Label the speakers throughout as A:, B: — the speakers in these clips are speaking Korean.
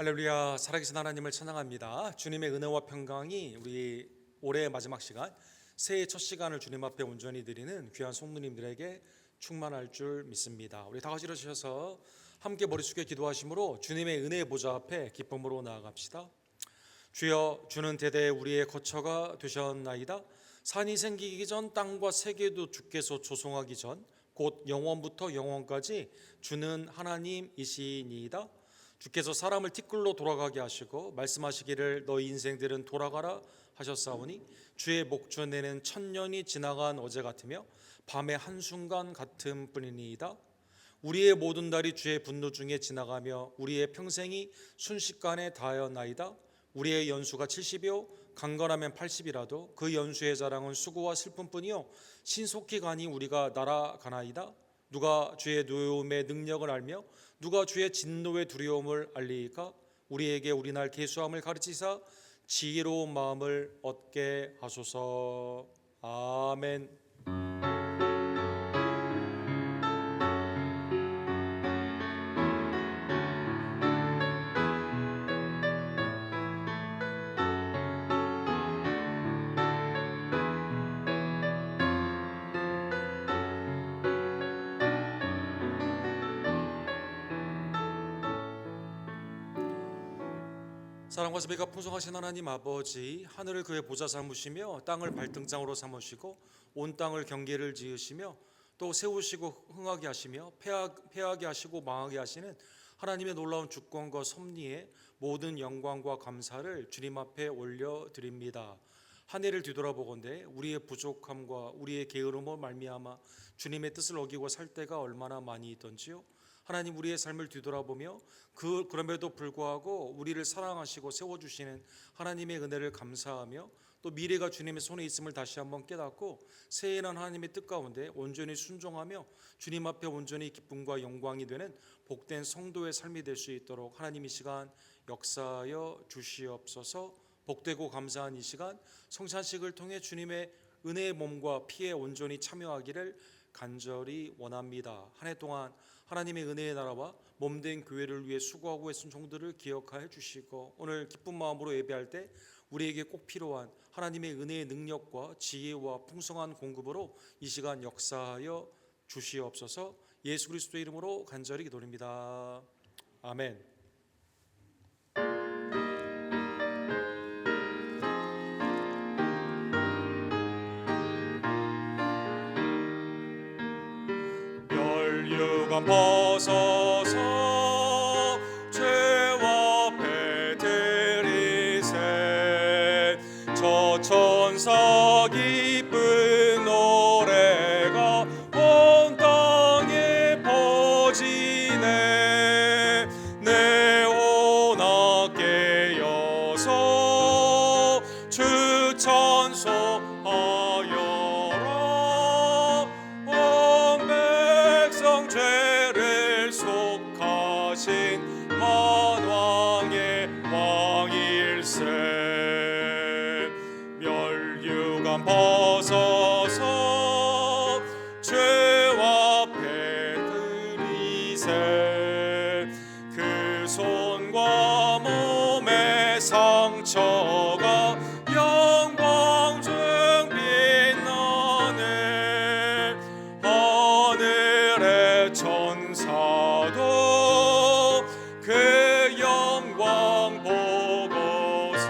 A: 할렐루야. 살아계신 하나님을 찬양합니다. 주님의 은혜와 평강이 우리 올해의 마지막 시간, 새해 첫 시간을 주님 앞에 온전히 드리는 귀한 성도님들에게 충만할 줄 믿습니다. 우리 다 같이 일어서셔서 함께 머리 숙여 기도하심으로 주님의 은혜의 보좌 앞에 기쁨으로 나아갑시다. 주여, 주는 대대 우리의 거처가 되셨나이다. 산이 생기기 전 땅과 세계도 주께서 조성하기 전 곧 영원부터 영원까지 주는 하나님이시니이다. 주께서 사람을 티끌로 돌아가게 하시고 말씀하시기를 너희 인생들은 돌아가라 하셨사오니 주의 목전에는 천년이 지나간 어제 같으며 밤의 한순간 같은 뿐이니이다. 우리의 모든 날이 주의 분노 중에 지나가며 우리의 평생이 순식간에 다하였나이다. 우리의 연수가 70이요 강건하면 80이라도 그 연수의 자랑은 수고와 슬픔뿐이요 신속히 가니 우리가 날아가나이다. 누가 주의 노여움의 능력을 알며 누가 주의 진노의 두려움을 알리이까? 우리에게 우리날 계수함을 가르치사 지혜로운 마음을 얻게 하소서. 아멘. 사랑과 자비가 풍성하신 하나님 아버지, 하늘을 그의 보좌 삼으시며 땅을 발등장으로 삼으시고 온 땅을 경계를 지으시며 또 세우시고 흥하게 하시며 패하게 하시고 망하게 하시는 하나님의 놀라운 주권과 섭리에 모든 영광과 감사를 주님 앞에 올려드립니다. 한 해를 뒤돌아보건대 우리의 부족함과 우리의 게으름으로 말미암아 주님의 뜻을 어기고 살 때가 얼마나 많이 있던지요. 하나님, 우리의 삶을 뒤돌아보며 그럼에도 불구하고 우리를 사랑하시고 세워주시는 하나님의 은혜를 감사하며 또 미래가 주님의 손에 있음을 다시 한번 깨닫고 새해에는 하나님의 뜻 가운데 온전히 순종하며 주님 앞에 온전히 기쁨과 영광이 되는 복된 성도의 삶이 될 수 있도록 하나님 이 시간 역사하여 주시옵소서. 복되고 감사한 이 시간 성찬식을 통해 주님의 은혜의 몸과 피에 온전히 참여하기를 간절히 원합니다. 한 해 동안 하나님의 은혜의 나라와 몸된 교회를 위해 수고하고 애쓴 종들을 기억하여 주시고 오늘 기쁜 마음으로 예배할 때 우리에게 꼭 필요한 하나님의 은혜의 능력과 지혜와 풍성한 공급으로 이 시간 역사하여 주시옵소서. 예수 그리스도의 이름으로 간절히 기도드립니다. 아멘. 멸류관 벗어서 죄와 배 들이세 저 천사 기쁜 노래가 온 땅에 퍼지네. 네오나 깨어서 주 찬송하여라. 온 백성 죄를 속하신 만왕의 왕일세. 멸류관 벗어서 죄와 배 들이세 그 손과 몸의 상처가 영광 중 빛나네. 하늘의 천사도 그 영광 보고서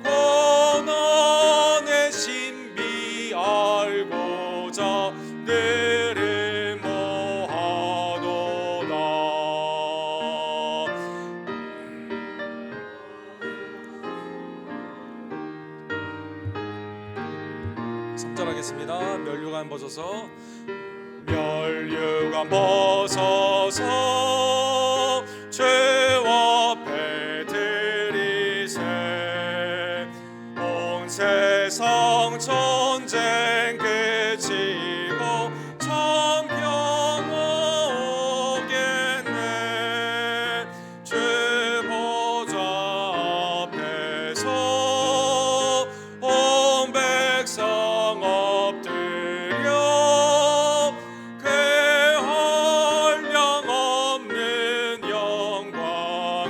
A: 고난의 신비 알고자 늘 모하도다. 삼절하겠습니다. 멸류관 벗어서 멸류관 벗어서 죄와 배 들이세 온 세상 전쟁 그치고 참 평화 오겠네. 주 보좌 앞에서 온 백성 엎드려 그 한량 없는 영광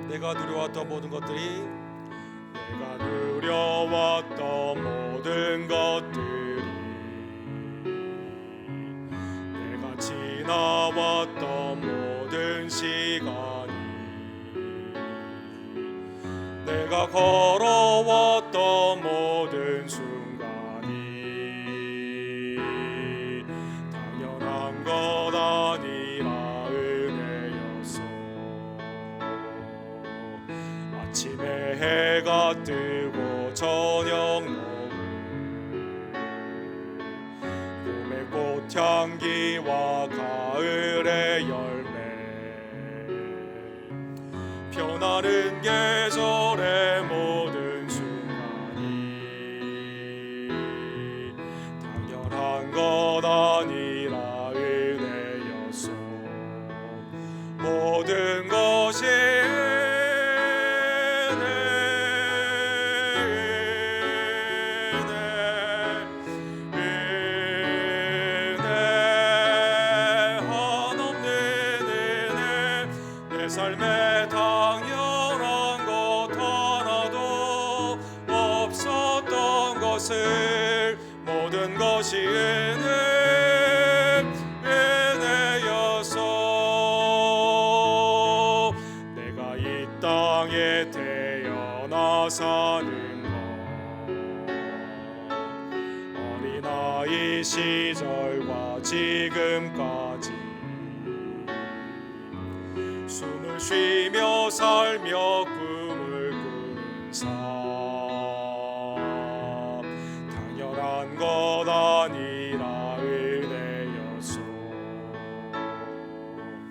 A: 내가 누려왔던 모든 것들이
B: 내가 누려왔던 모든 것들이 내가 지나왔던 모든 시간이 내가 걸어왔던 모든 순간이 당연한 것 아니라 은혜였어. 아침에 해가 뜨고 저녁 노을 봄의 꽃향기와 가을의 열매 변하는 계절의 모든 순간이 당연한 것 아니라 은혜였어. 모든 것이 삶에 당연한 것 하나도 없었던 것을 모든 것이 은혜였어. 내가 이 땅에 태어나 사는 것 어린아이 시절과 지금까지 숨을 쉬며 살며 꿈을 꾸는 삶 당연한 것 아니라 은혜였어.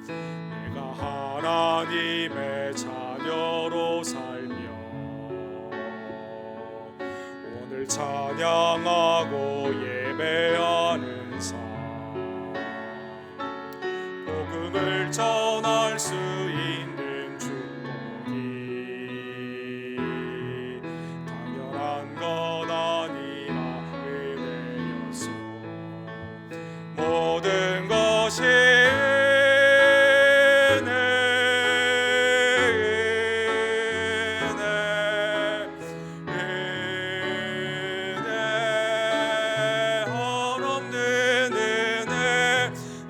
B: 내가 하나님의 자녀로 살며 오늘 찬양하고 예배하는 삶 복음을 전할 수 있는 축복이 당연한 것 아니라 은혜였어. 모든 것이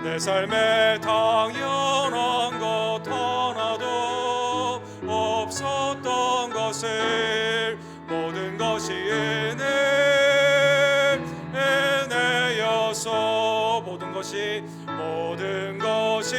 B: 내 삶에 당연한 것 하나도 없었던 것을 모든 것이 은혜여서 모든 것이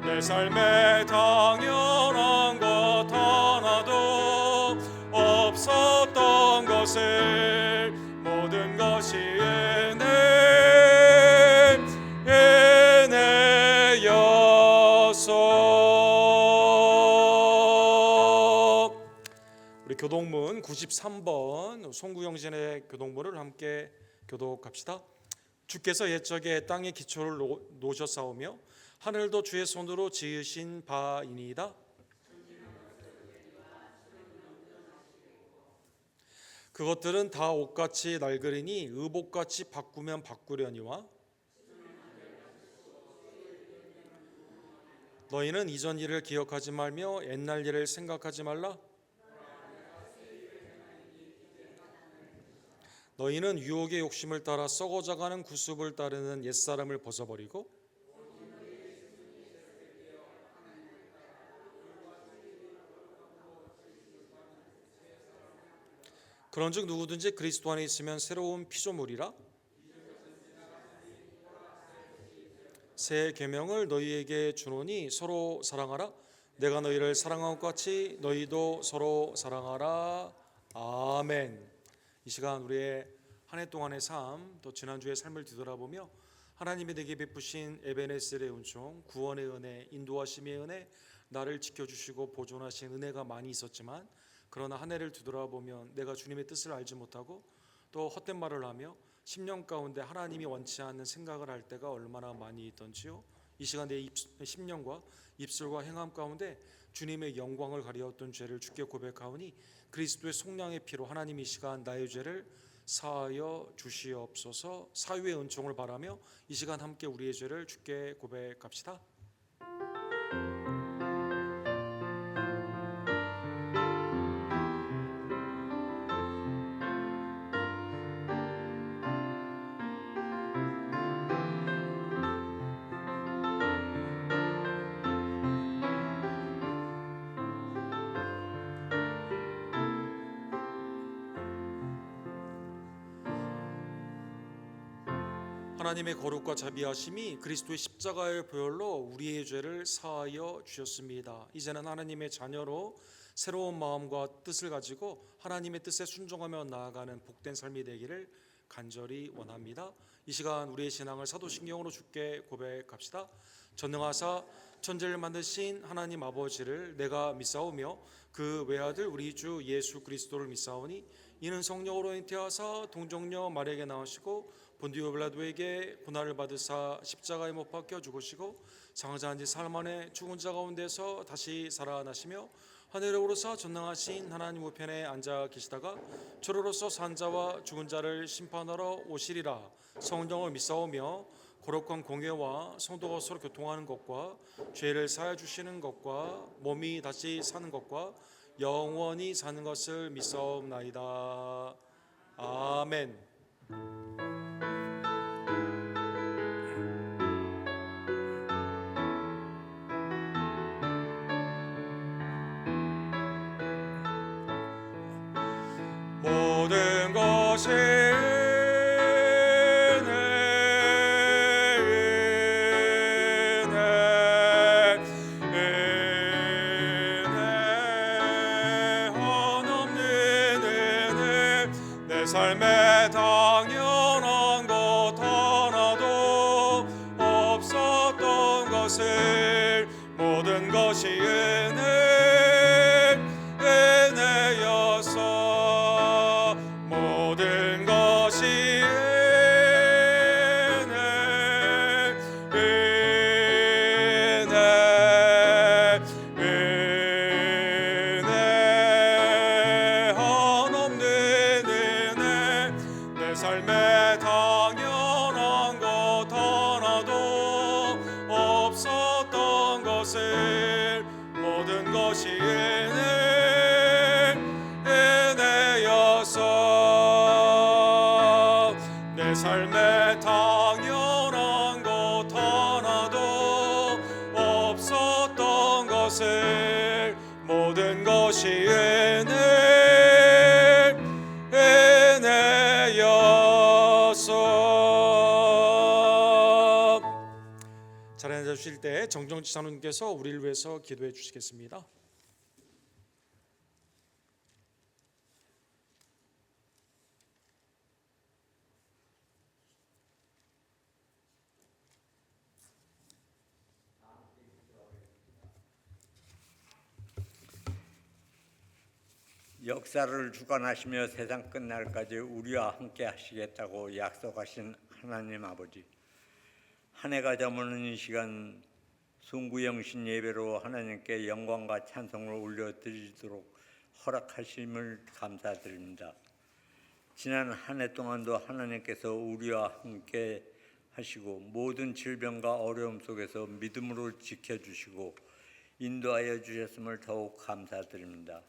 B: 내 삶에 당연한 것 하나도 없었던 것을 모든 것이 은혜여서.
A: 우리 교독문 93번 송구영신의 교독문을 함께 교독합시다. 주께서 옛적에 땅의 기초를 놓으셨사오며 하늘도 주의 손으로 지으신 바이니이다. 그것들은 다 옷같이 낡으리니 의복같이 바꾸면 바꾸려니와 너희는 이전 일을 기억하지 말며 옛날 일을 생각하지 말라. 너희는 유혹의 욕심을 따라 썩어져가는 구습을 따르는 옛사람을 벗어버리고 그런즉 누구든지 그리스도 안에 있으면 새로운 피조물이라. 새 계명을 너희에게 주노니 서로 사랑하라. 내가 너희를 사랑한 것 같이 너희도 서로 사랑하라. 아멘. 이 시간 우리의 한 해 동안의 삶, 또 지난주의 삶을 뒤돌아보며 하나님이 내게 베푸신 에베네셀의 은총, 구원의 은혜, 인도하심의 은혜, 나를 지켜주시고 보존하신 은혜가 많이 있었지만 그러나 한 해를 뒤돌아보면 내가 주님의 뜻을 알지 못하고 또 헛된 말을 하며 10년 가운데 하나님이 원치 않는 생각을 할 때가 얼마나 많이 있던지요. 이 시간 내 10년과 입술과 행함 가운데 주님의 영광을 가리었던 죄를 주께 고백하오니 그리스도의 속량의 피로 하나님 이 시간 나의 죄를 사하여 주시옵소서. 사유의 은총을 바라며 이 시간 함께 우리의 죄를 주께 고백합시다. 하나님의 거룩과 자비하심이 그리스도의 십자가의 보혈로 우리의 죄를 사하여 주셨습니다. 이제는 하나님의 자녀로 새로운 마음과 뜻을 가지고 하나님의 뜻에 순종하며 나아가는 복된 삶이 되기를 간절히 원합니다. 이 시간 우리의 신앙을 사도신경으로 주께 고백합시다. 전능하사 천지를 만드신 하나님 아버지를 내가 믿사오며 그 외아들 우리 주 예수 그리스도를 믿사오니 이는 성령으로 잉태하사 동정녀 마리아에게 나오시고 본디오 빌라도에게 고난을 받으사 십자가에 못 박혀 죽으시고 장사한 지 사흘 만에 죽은 자 가운데서 다시 살아나시며 하늘에 오르사 전능하신 하나님 우편에 앉아 계시다가 저로로서 산 자와 죽은 자를 심판하러 오시리라. 성령을 믿사오며 거룩한 공예와 성도가 서로 교통하는 것과 죄를 사하여 주시는 것과 몸이 다시 사는 것과 영원히 사는 것을 믿사옵나이다. 아멘.
B: 모든 것이 삶에 당연한 것 하나도 없었던 것을 모든 것이 은혜였어. 모든 것이 삶에 당연한 것 하나도 없었던 것을 모든 것이 은혜였어. 내 삶에 당연한 것 하나도 없었던 것을 모든 것이
A: 자리에 앉아 주실 때 정정지 장로님께서 우리를 위해서 기도해 주시겠습니다.
C: 역사를 주관하시며 세상 끝날까지 우리와 함께 하시겠다고 약속하신 하나님 아버지, 한 해가 저무는 이 시간 순구영신 예배로 하나님께 영광과 찬송을 올려드리도록 허락하심을 감사드립니다. 지난 한 해 동안도 하나님께서 우리와 함께 하시고 모든 질병과 어려움 속에서 믿음으로 지켜주시고 인도하여 주셨음을 더욱 감사드립니다.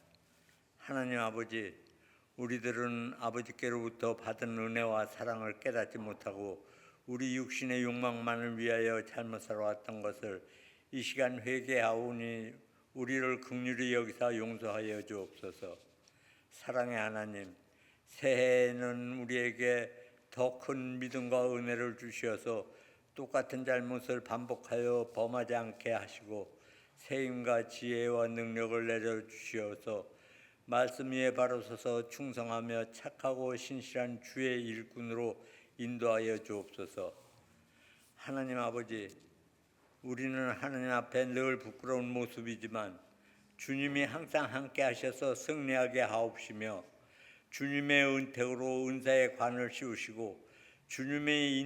C: 하나님 아버지, 우리들은 아버지께로부터 받은 은혜와 사랑을 깨닫지 못하고 우리 육신의 욕망만을 위하여 잘못 살아왔던 것을 이 시간 회개하오니 우리를 긍휼히 여기사 용서하여 주옵소서. 사랑의 하나님, 새해에는 우리에게 더 큰 믿음과 은혜를 주시어서 똑같은 잘못을 반복하여 범하지 않게 하시고 세임과 지혜와 능력을 내려주시어서 말씀 위에 바로 서서 충성하며 착하고 신실한 주의 일꾼으로 인도하여 주옵소서. 하나님 아버지, 우리는 하나님 앞에 늘 부끄러운 모습이지만 주님이 항상 함께 하셔서 승리하게 하옵시며 주님의 은택으로 은사의 관을 씌우시고 주님의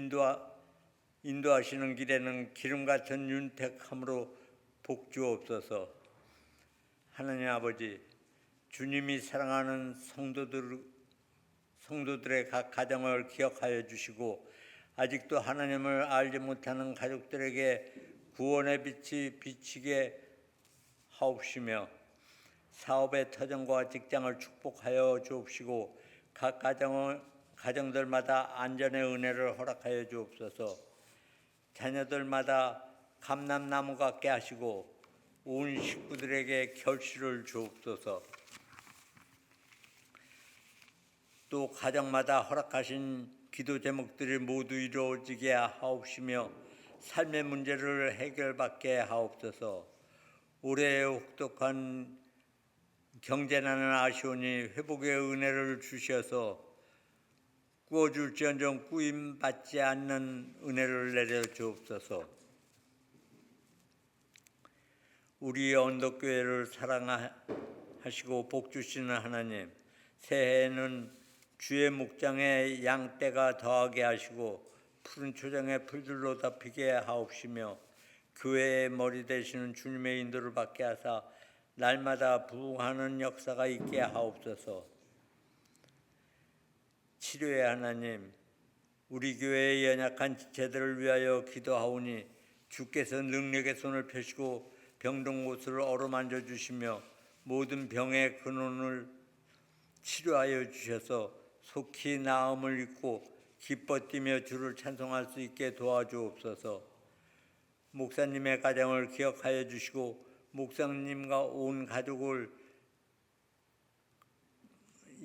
C: 인도하시는 길에는 기름 같은 윤택함으로 복 주옵소서. 하나님 아버지, 주님이 사랑하는 성도들의 각 가정을 기억하여 주시고 아직도 하나님을 알지 못하는 가족들에게 구원의 빛이 비치게 하옵시며 사업의 터전과 직장을 축복하여 주옵시고 각 가정들마다 안전의 은혜를 허락하여 주옵소서. 자녀들마다 감람나무 같게 하시고 온 식구들에게 결실을 주옵소서. 또 가정마다 허락하신 기도 제목들이 모두 이루어지게 하옵시며 삶의 문제를 해결받게 하옵소서. 올해 혹독한 경제난은 아시오니 회복의 은혜를 주셔서 꾸어줄지언정 꾸임받지 않는 은혜를 내려 주옵소서. 우리 언덕교회를 사랑하시고 복주시는 하나님, 새해에는 주의 목장에 양떼가 더하게 하시고 푸른 초장에 풀들로 덮이게 하옵시며 교회의 머리 되시는 주님의 인도를 받게 하사 날마다 부흥하는 역사가 있게 하옵소서. 치료의 하나님, 우리 교회의 연약한 지체들을 위하여 기도하오니 주께서 능력의 손을 펴시고 병든 곳을 어루만져 주시며 모든 병의 근원을 치료하여 주셔서 속히 나음을 입고 기뻐 뛰며 주를 찬송할 수 있게 도와주옵소서. 목사님의 가정을 기억하여 주시고 목사님과 온 가족을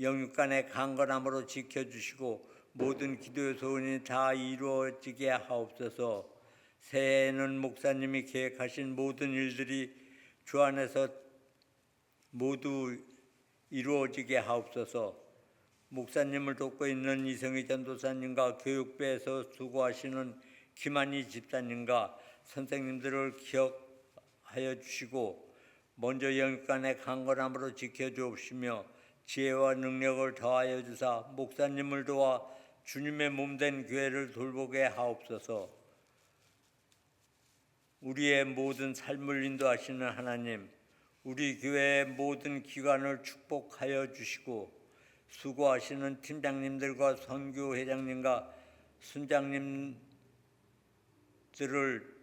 C: 영육간의 강건함으로 지켜주시고 모든 기도의 소원이 다 이루어지게 하옵소서. 새해에는 목사님이 계획하신 모든 일들이 주 안에서 모두 이루어지게 하옵소서. 목사님을 돕고 있는 이성희 전도사님과 교육부에서 수고하시는 김한희 집사님과 선생님들을 기억하여 주시고 먼저 영육간의 강건함으로 지켜주옵시며 지혜와 능력을 더하여 주사 목사님을 도와 주님의 몸된 교회를 돌보게 하옵소서. 우리의 모든 삶을 인도하시는 하나님, 우리 교회의 모든 기관을 축복하여 주시고 수고하시는 팀장님들과 선교회장님과 순장님들을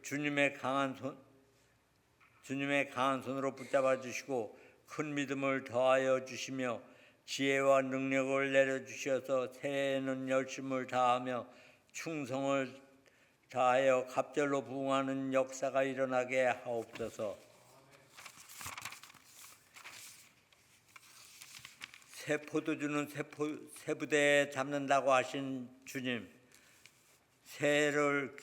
C: 주님의 강한 손으로 붙잡아 주시고 큰 믿음을 더하여 주시며 지혜와 능력을 내려주셔서 새해에는 열심을 다하며 충성을 다하여 갑절로 부흥하는 역사가 일어나게 하옵소서. 새 포도주는 새 부대에 담는다고 하신 주님, 새해를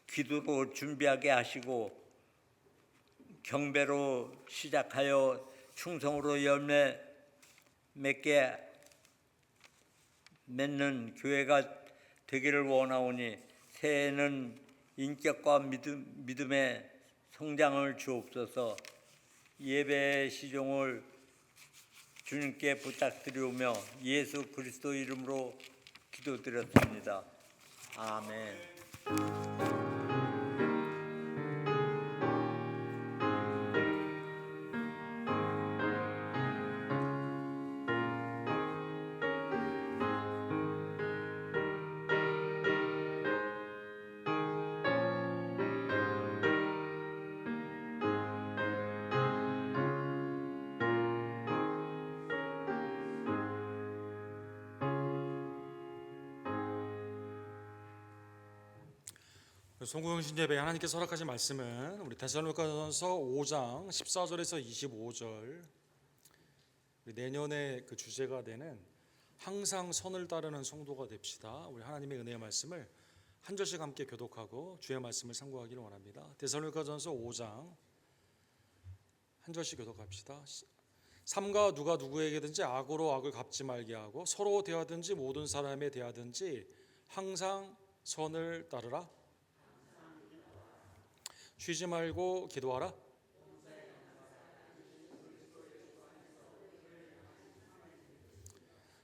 C: 기도로 준비하게 하시고 경배로 시작하여 충성으로 열매 맺게 맺는 교회가 되기를 원하오니 새해에는 인격과 믿음의 성장을 주옵소서. 예배의 시종을 주님께 부탁드리오며 예수 그리스도 이름으로 기도드렸습니다. 아멘.
A: 송구영신 예배 하나님께서 허락하신 말씀은 우리 데살로니가전서 5장 14절에서 25절, 내년에 그 주제가 되는 항상 선을 따르는 성도가 됩시다. 우리 하나님의 은혜의 말씀을 한 절씩 함께 교독하고 주의 말씀을 상고하기를 원합니다. 데살로니가전서 5장 한 절씩 교독합시다. 삼가 누가 누구에게든지 악으로 악을 갚지 말게 하고 서로 대하든지 모든 사람에 대하든지 항상 선을 따르라. 쉬지 말고 기도하라.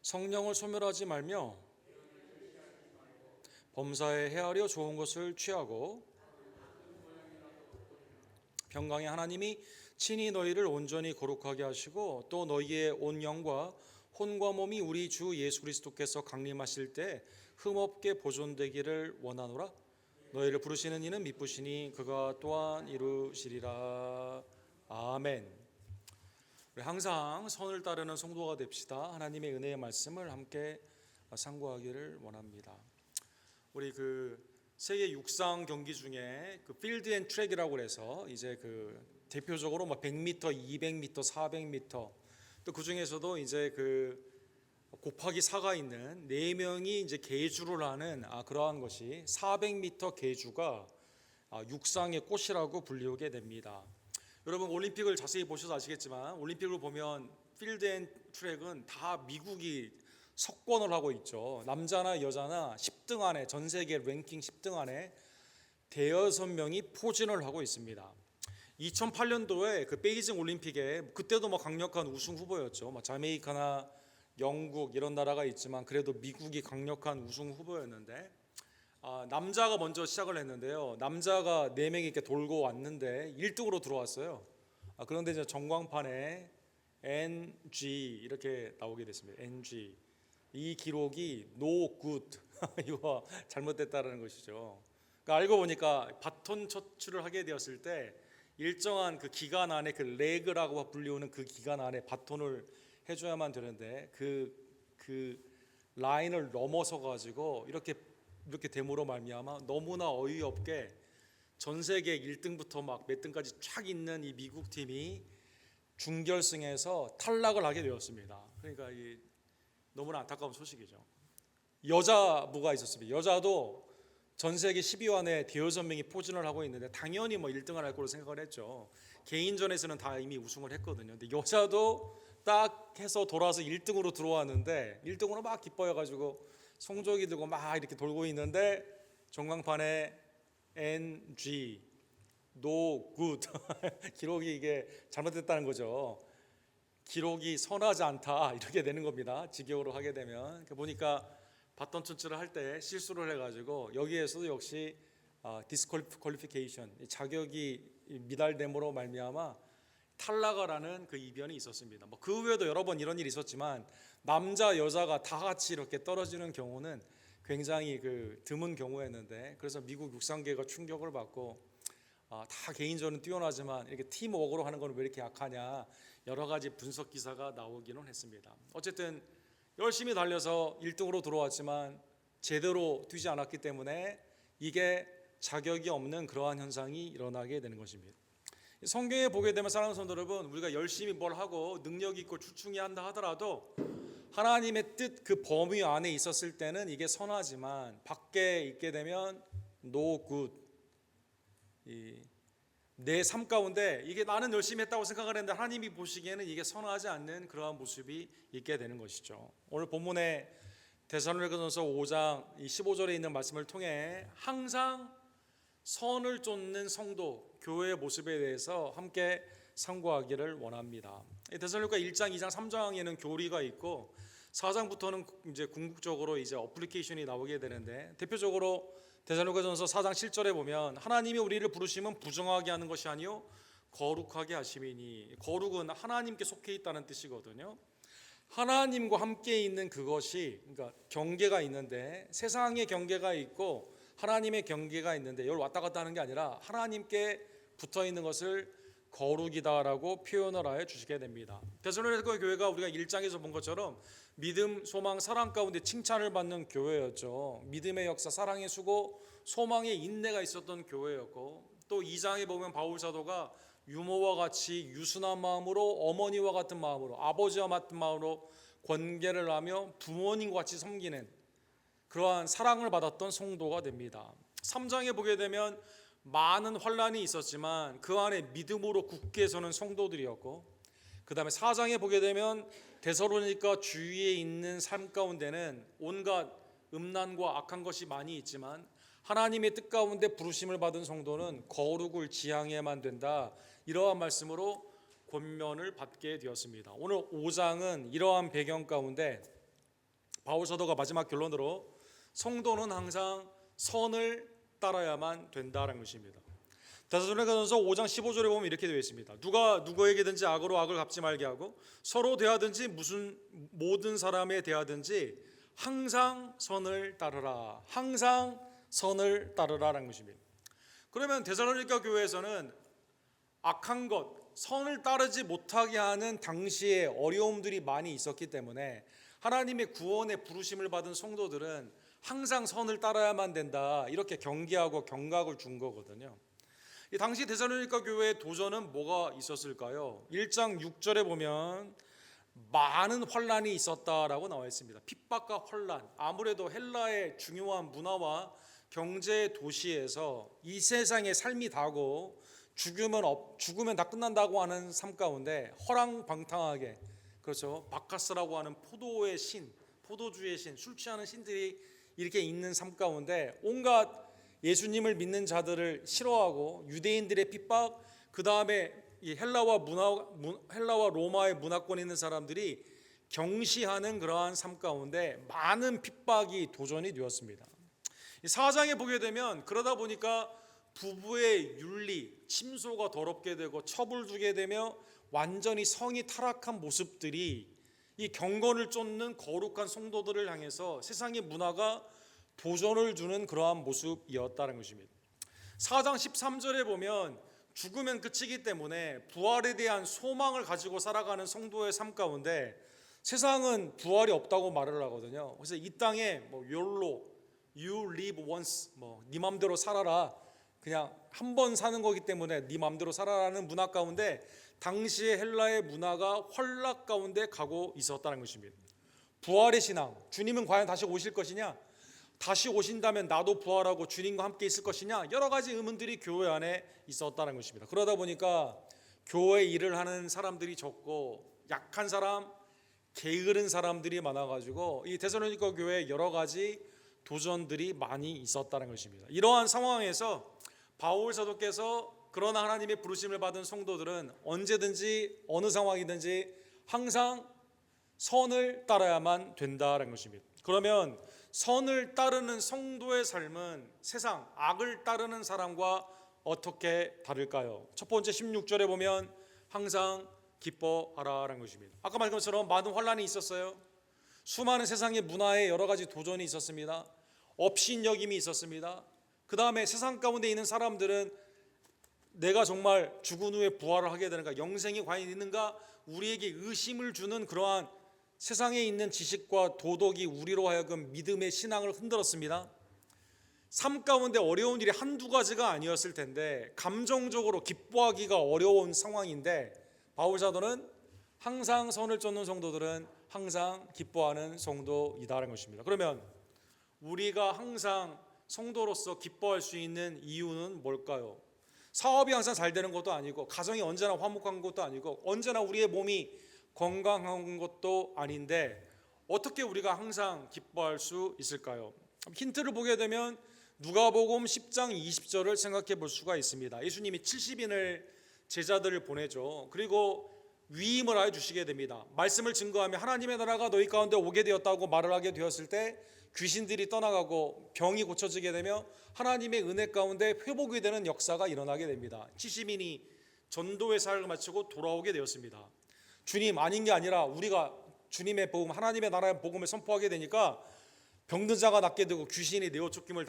A: 성령을 소멸하지 말며 범사에 헤아려 좋은 것을 취하고 평강의 하나님이 친히 너희를 온전히 거룩하게 하시고 또 너희의 온 영과 혼과 몸이 우리 주 예수 그리스도께서 강림하실 때 흠없게 보존되기를 원하노라. 너희를 부르시는 이는 미쁘시니 그가 또한 이루시리라. 아멘. 우리 항상 선을 따르는 성도가 됩시다. 하나님의 은혜의 말씀을 함께 상고하기를 원합니다. 우리 세계 육상 경기 중에 필드 앤 트랙이라고 해서 이제 대표적으로 100m, 200m, 400m 또 그 중에서도 이제 곱하기 4가 있는 4명이 이제 계주를 하는 그러한 것이 400m 계주가 육상의 꽃이라고 불리우게 됩니다. 여러분 올림픽을 자세히 보셔서 아시겠지만 올림픽을 보면 필드 앤 트랙은 다 미국이 석권을 하고 있죠. 남자나 여자나 10등 안에, 전 세계 랭킹 10등 안에 대여섯 명이 포진을 하고 있습니다. 2008년도에 베이징 올림픽에 그때도 강력한 우승 후보였죠. 자메이카나 영국 이런 나라가 있지만 그래도 미국이 강력한 우승 후보였는데 남자가 먼저 시작을 했는데요. 남자가 4명이 이렇게 돌고 왔는데 1등으로 들어왔어요. 그런데 이제 전광판에 NG 이렇게 나오게 됐습니다. NG. 이 기록이 no good 이거 잘못됐다라는 것이죠. 그러니까 알고 보니까 바톤 터치를 하게 되었을 때 일정한 기간 안에 레그라고 불리우는 그 기간 안에 바톤을 해줘야만 되는데 그 라인을 넘어서 가지고 이렇게 됨으로 말미암아 너무나 어이없게 전 세계 1등부터 몇 등까지 쫙 있는 이 미국 팀이 준결승에서 탈락을 하게 되었습니다. 그러니까 너무나 안타까운 소식이죠. 여자부가 있었습니다. 여자도 전 세계 10위 안에 대여섯 명이 포진을 하고 있는데 당연히 1등을 할 거로 생각을 했죠. 개인전에서는 다 이미 우승을 했거든요. 근데 여자도 딱 해서 돌아서 1등으로 들어왔는데 1등으로 막 기뻐해가지고 송조기 들고 막 이렇게 돌고 있는데 전광판에 NG, no good 기록이 이게 잘못됐다는 거죠. 기록이 선하지 않다 이렇게 되는 겁니다. 직역으로 하게 되면 보니까 바톤 터치를 할 때 실수를 해가지고 여기에서도 역시 디스퀄리피케이션 자격이 미달됨으로 말미암아 탈락을 하는 이변이 있었습니다. 그 외에도 여러 번 이런 일이 있었지만 남자 여자가 다 같이 이렇게 떨어지는 경우는 굉장히 드문 경우였는데 그래서 미국 육상계가 충격을 받고 다 개인전은 뛰어나지만 이렇게 팀워크로 하는 건 왜 이렇게 약하냐 여러 가지 분석 기사가 나오기는 했습니다. 어쨌든 열심히 달려서 1등으로 들어왔지만 제대로 뛰지 않았기 때문에 이게 자격이 없는 그러한 현상이 일어나게 되는 것입니다. 성경에 보게 되면 사랑하는 성도 여러분, 우리가 열심히 뭘 하고 능력 있고 출중히 한다 하더라도 하나님의 뜻 범위 안에 있었을 때는 이게 선하지만 밖에 있게 되면 no good. 내 삶 가운데 이게 나는 열심히 했다고 생각을 했는데 하나님이 보시기에는 이게 선하지 않는 그러한 모습이 있게 되는 것이죠. 오늘 본문에 데살로니가전서 5장 15절에 있는 말씀을 통해 항상 선을 쫓는 성도, 교회의 모습에 대해서 함께 상고하기를 원합니다. 데살로니가 1장, 2장, 3장에는 교리가 있고 4장부터는 이제 궁극적으로 이제 어플리케이션이 나오게 되는데 대표적으로 데살로니가전서 4장 7절에 보면 하나님이 우리를 부르심은 부정하게 하는 것이 아니요 거룩하게 하심이니 거룩은 하나님께 속해 있다는 뜻이거든요. 하나님과 함께 있는 그것이 그러니까 경계가 있는데 세상의 경계가 있고 하나님의 경계가 있는데 여기 왔다 갔다 하는 게 아니라 하나님께 붙어 있는 것을 거룩이다라고 표현을 하여 주시게 됩니다. 데살로니가 교회가 우리가 1장에서 본 것처럼 믿음, 소망, 사랑 가운데 칭찬을 받는 교회였죠. 믿음의 역사, 사랑의 수고, 소망의 인내가 있었던 교회였고 또 2장에 보면 바울 사도가 유모와 같이 유순한 마음으로 어머니와 같은 마음으로 아버지와 같은 마음으로 권계를 하며 부모님과 같이 섬기는 그러한 사랑을 받았던 성도가 됩니다. 3장에 보게 되면 많은 환란이 있었지만 그 안에 믿음으로 굳게 서는 성도들이었고 그 다음에 4장에 보게 되면 데살로니가 주위에 있는 삶 가운데는 온갖 음란과 악한 것이 많이 있지만 하나님의 뜻 가운데 부르심을 받은 성도는 거룩을 지향해야만 된다. 이러한 말씀으로 권면을 받게 되었습니다. 오늘 5장은 이러한 배경 가운데 바울 사도가 마지막 결론으로 성도는 항상 선을 따라야만 된다는 것입니다. 데살로니가전서 5장 15절에 보면 이렇게 되어 있습니다. 누가 누구에게든지 악으로 악을 갚지 말게 하고 서로 대하든지 무슨 모든 사람에 대하든지 항상 선을 따르라. 항상 선을 따르라라는 것입니다. 그러면 데살로니가 교회에서는 악한 것, 선을 따르지 못하게 하는 당시에 어려움들이 많이 있었기 때문에 하나님의 구원의 부르심을 받은 성도들은 항상 선을 따라야만 된다, 이렇게 경계하고 경각을 준 거거든요. 이 당시 데살로니가 교회의 도전은 뭐가 있었을까요? 1장 6절에 보면 많은 환란이 있었다라고 나와 있습니다. 핍박과 환란. 아무래도 헬라의 중요한 문화와 경제 도시에서 이 세상의 삶이 다고 죽으면 다 끝난다고 하는 삶 가운데 허랑방탕하게, 그렇죠, 바카스라고 하는 포도의 신, 포도주의 신, 술 취하는 신들이 이렇게 있는 삶 가운데 온갖 예수님을 믿는 자들을 싫어하고 유대인들의 핍박, 그 다음에 이 헬라와 로마의 문화권에 있는 사람들이 경시하는 그러한 삶 가운데 많은 핍박이 도전이 되었습니다. 이 4장에 보게 되면 그러다 보니까 부부의 윤리, 침소가 더럽게 되고 처불주게 되며 완전히 성이 타락한 모습들이 이 경건을 쫓는 거룩한 성도들을 향해서 세상의 문화가 도전을 주는 그러한 모습이었다는 것입니다. 4장 13절에 보면 죽으면 끝이기 때문에 부활에 대한 소망을 가지고 살아가는 성도의 삶 가운데 세상은 부활이 없다고 말을 하거든요. 그래서 이 땅에 YOLO, You live once, 네 맘대로 살아라, 그냥 한 번 사는 거기 때문에 네 맘대로 살아라는 문화 가운데 당시의 헬라의 문화가 환락 가운데 가고 있었다는 것입니다. 부활의 신앙, 주님은 과연 다시 오실 것이냐, 다시 오신다면 나도 부활하고 주님과 함께 있을 것이냐, 여러 가지 의문들이 교회 안에 있었다는 것입니다. 그러다 보니까 교회 일을 하는 사람들이 적고 약한 사람, 게으른 사람들이 많아가지고 이 데살로니가 교회에 여러 가지 도전들이 많이 있었다는 것입니다. 이러한 상황에서 바울 사도께서 그러나 하나님의 부르심을 받은 성도들은 언제든지 어느 상황이든지 항상 선을 따라야만 된다는 것입니다. 그러면 선을 따르는 성도의 삶은 세상 악을 따르는 사람과 어떻게 다를까요? 첫 번째 16절에 보면 항상 기뻐하라라는 것입니다. 아까 말한 것처럼 많은 환란이 있었어요. 수많은 세상의 문화에 여러 가지 도전이 있었습니다. 업신여김이 있었습니다. 그 다음에 세상 가운데 있는 사람들은 내가 정말 죽은 후에 부활을 하게 되는가, 영생이 과연 있는가, 우리에게 의심을 주는 그러한 세상에 있는 지식과 도덕이 우리로 하여금 믿음의 신앙을 흔들었습니다. 삶 가운데 어려운 일이 한두 가지가 아니었을 텐데 감정적으로 기뻐하기가 어려운 상황인데 바울 사도는 항상 선을 쫓는 성도들은 항상 기뻐하는 성도이다라는 것입니다. 그러면 우리가 항상 성도로서 기뻐할 수 있는 이유는 뭘까요? 사업이 항상 잘 되는 것도 아니고 가정이 언제나 화목한 것도 아니고 언제나 우리의 몸이 건강한 것도 아닌데 어떻게 우리가 항상 기뻐할 수 있을까요? 힌트를 보게 되면 누가복음 10장 20절을 생각해 볼 수가 있습니다. 예수님이 70인을 제자들을 보내죠. 그리고 위임을 하여 주시게 됩니다. 말씀을 증거하며 하나님의 나라가 너희 가운데 오게 되었다고 말을 하게 되었을 때 귀신들이 떠나가고 병이 고쳐지게 되며 하나님의 은혜 가운데 회복이 되는 역사가 일어나게 됩니다. 70인이 전도의 사역을 마치고 돌아오게 되었습니다. 주님 아닌 게 아니라 우리가 주님의 복음, 하나님의 나라의 복음을 선포하게 되니까 병든 자가 낫게 되고 귀신이 내쫓김을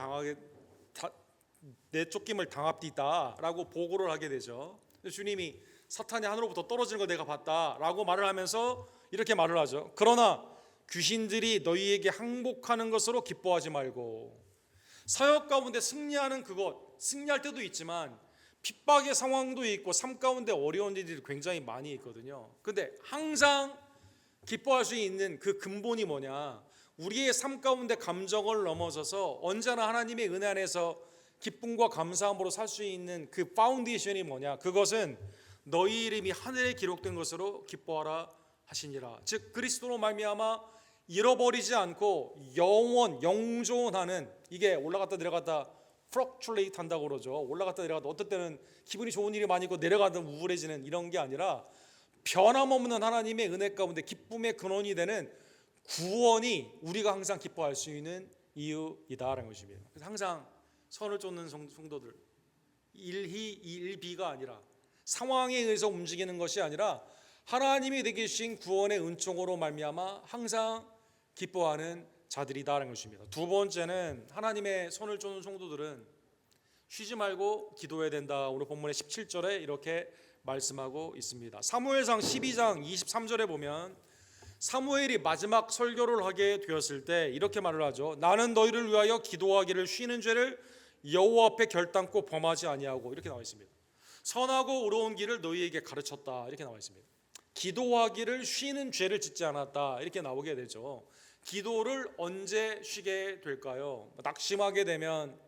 A: 당합디다라고 보고를 하게 되죠. 주님이 사탄이 하늘로부터 떨어지는 걸 내가 봤다라고 말을 하면서 이렇게 말을 하죠. 그러나 귀신들이 너희에게 항복하는 것으로 기뻐하지 말고, 사역 가운데 승리하는 그것, 승리할 때도 있지만 핍박의 상황도 있고 삶 가운데 어려운 일들이 굉장히 많이 있거든요. 근데 항상 기뻐할 수 있는 그 근본이 뭐냐, 우리의 삶 가운데 감정을 넘어서서 언제나 하나님의 은혜 안에서 기쁨과 감사함으로 살 수 있는 그 파운데이션이 뭐냐, 그것은 너희 이름이 하늘에 기록된 것으로 기뻐하라 하시니라. 즉 그리스도로 말미암아 잃어버리지 않고 영존하는, 이게 올라갔다 내려갔다 fluctuate 한다고 그러죠. 올라갔다 내려갔다, 어떨 때는 기분이 좋은 일이 많이 있고 내려가다 우울해지는 이런 게 아니라 변함없는 하나님의 은혜 가운데 기쁨의 근원이 되는 구원이 우리가 항상 기뻐할 수 있는 이유이다라는 것입니다. 그래서 항상 선을 쫓는 성도들, 일희 일비가 아니라 상황에 의해서 움직이는 것이 아니라 하나님이 내게 주신 구원의 은총으로 말미암아 항상 기뻐하는 자들이다라는 것입니다. 두 번째는 하나님의 손을 쫓는 성도들은 쉬지 말고 기도해야 된다. 오늘 본문의 17절에 이렇게 말씀하고 있습니다. 사무엘상 12장 23절에 보면 사무엘이 마지막 설교를 하게 되었을 때 이렇게 말을 하죠. 나는 너희를 위하여 기도하기를 쉬는 죄를 여호와 앞에 결단코 범하지 아니하고, 이렇게 나와 있습니다. 선하고 의로운 길을 너희에게 가르쳤다, 이렇게 나와 있습니다. 기도하기를 쉬는 죄를 짓지 않았다, 이렇게 나오게 되죠. 기도를 언제 쉬게 될까요? 낙심하게 되면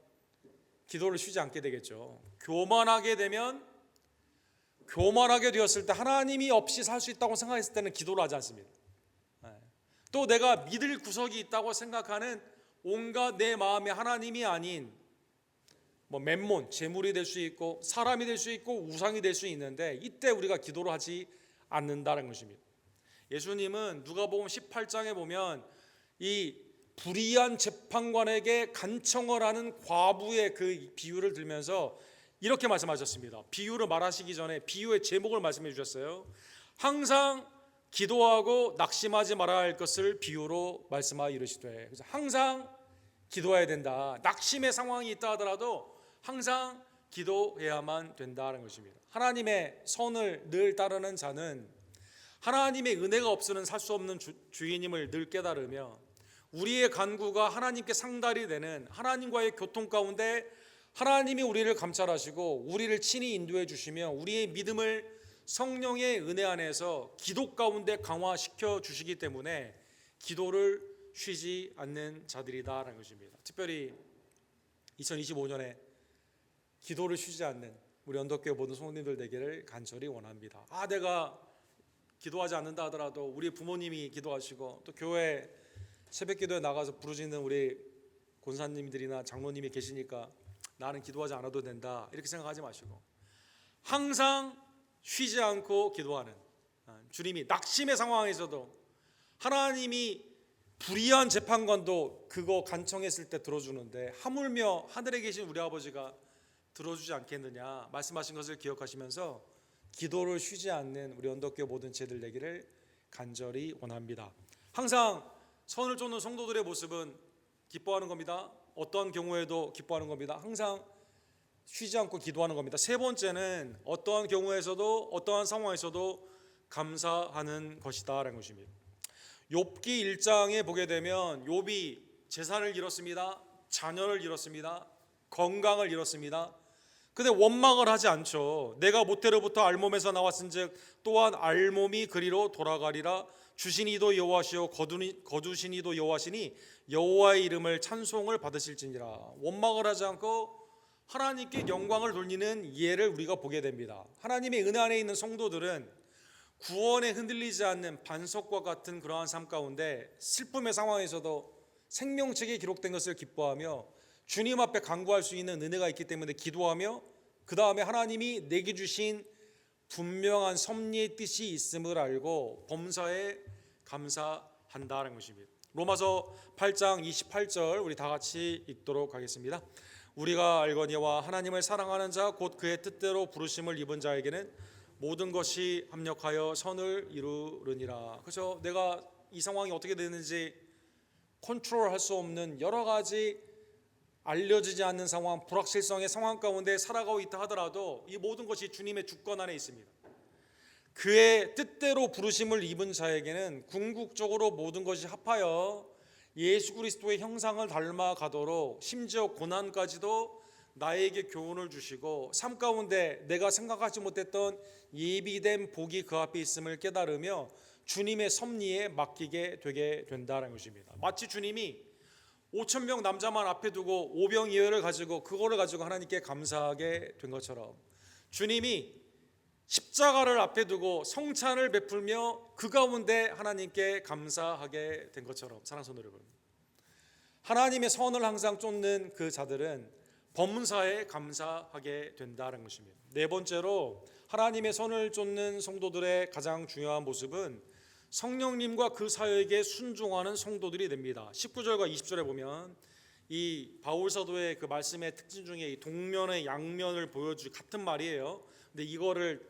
A: 기도를 쉬지 않게 되겠죠. 교만하게 되었을 때, 하나님이 없이 살 수 있다고 생각했을 때는 기도를 하지 않습니다. 또 내가 믿을 구석이 있다고 생각하는 온갖 내 마음에 하나님이 아닌 맴몬, 재물이 될 수 있고 사람이 될 수 있고 우상이 될 수 있는데, 이때 우리가 기도를 하지 않는다는 것입니다. 예수님은 누가복음 18장에 보면 이 불의한 재판관에게 간청을 하는 과부의 그 비유를 들면서 이렇게 말씀하셨습니다. 비유를 말하시기 전에 비유의 제목을 말씀해 주셨어요. 항상 기도하고 낙심하지 말아야 할 것을 비유로 말씀하여 이르시되, 그래서 항상 기도해야 된다. 낙심의 상황이 있다 하더라도 항상 기도해야만 된다는 것입니다. 하나님의 선을 늘 따르는 자는 하나님의 은혜가 없이는 살 수 없는 주인임을 늘 깨달으며, 우리의 간구가 하나님께 상달이 되는 하나님과의 교통 가운데 하나님이 우리를 감찰하시고 우리를 친히 인도해 주시며 우리의 믿음을 성령의 은혜 안에서 기도 가운데 강화시켜 주시기 때문에 기도를 쉬지 않는 자들이다라는 것입니다. 특별히 2025년에 기도를 쉬지 않는 우리 언덕교회 모든 성도님들 되기를 간절히 원합니다. 내가 기도하지 않는다 하더라도 우리 부모님이 기도하시고 또 교회 새벽기도에 나가서 부르짖는 우리 권사님들이나 장로님이 계시니까 나는 기도하지 않아도 된다, 이렇게 생각하지 마시고 항상 쉬지 않고 기도하는, 주님이 낙심의 상황에서도 하나님이 불의한 재판관도 그거 간청했을 때 들어주는데 하물며 하늘에 계신 우리 아버지가 들어주지 않겠느냐 말씀하신 것을 기억하시면서 기도를 쉬지 않는 우리 언덕교회 모든 제들 되기를 간절히 원합니다. 항상 선을 쫓는 성도들의 모습은 기뻐하는 겁니다. 어떤 경우에도 기뻐하는 겁니다. 항상 쉬지 않고 기도하는 겁니다. 세 번째는 어떠한 경우에서도 어떠한 상황에서도 감사하는 것이다라는 것입니다. 욥기 1장에 보게 되면 욥이 재산을 잃었습니다. 자녀를 잃었습니다. 건강을 잃었습니다. 근데 원망을 하지 않죠. 내가 모태로부터 알몸에서 나왔은즉 또한 알몸이 그리로 돌아가리라. 주신 이도 여호와시요 거두신 이도 여호와시니 여호와의 이름을 찬송을 받으실지니라. 원망을 하지 않고 하나님께 영광을 돌리는 예를 우리가 보게 됩니다. 하나님의 은혜 안에 있는 성도들은 구원에 흔들리지 않는 반석과 같은 그러한 삶 가운데 슬픔의 상황에서도 생명책에 기록된 것을 기뻐하며 주님 앞에 간구할 수 있는 은혜가 있기 때문에 기도하며, 그 다음에 하나님이 내게 주신 분명한 섭리의 뜻이 있음을 알고 범사에 감사한다는 것입니다. 로마서 8장 28절 우리 다 같이 읽도록 하겠습니다. 우리가 알거니와 하나님을 사랑하는 자 곧 그의 뜻대로 부르심을 입은 자에게는 모든 것이 합력하여 선을 이루느니라. 그래서 내가 이 상황이 어떻게 되는지 컨트롤할 수 없는 여러 가지 알려지지 않는 상황, 불확실성의 상황 가운데 살아가고 있다 하더라도 이 모든 것이 주님의 주권 안에 있습니다. 그의 뜻대로 부르심을 입은 자에게는 궁극적으로 모든 것이 합하여 예수 그리스도의 형상을 닮아가도록 심지어 고난까지도 나에게 교훈을 주시고 삶 가운데 내가 생각하지 못했던 예비된 복이 그 앞에 있음을 깨달으며 주님의 섭리에 맡기게 되게 된다는 것입니다. 마치 주님이 5,000명 남자만 앞에 두고 오병이어를 가지고 그거를 가지고 하나님께 감사하게 된 것처럼 주님이 십자가를 앞에 두고 성찬을 베풀며 그 가운데 하나님께 감사하게 된 것처럼, 사랑하는 성도 여러분, 하나님의 선을 항상 쫓는 그 자들은 범사에 감사하게 된다는 것입니다. 네 번째로 하나님의 선을 쫓는 성도들의 가장 중요한 모습은 성령님과 그 사역에 순종하는 성도들이 됩니다. 19절과 20절에 보면 이 바울 사도의 그 말씀의 특징 중에 이 동면의 양면을 보여주 같은 말이에요. 근데 이거를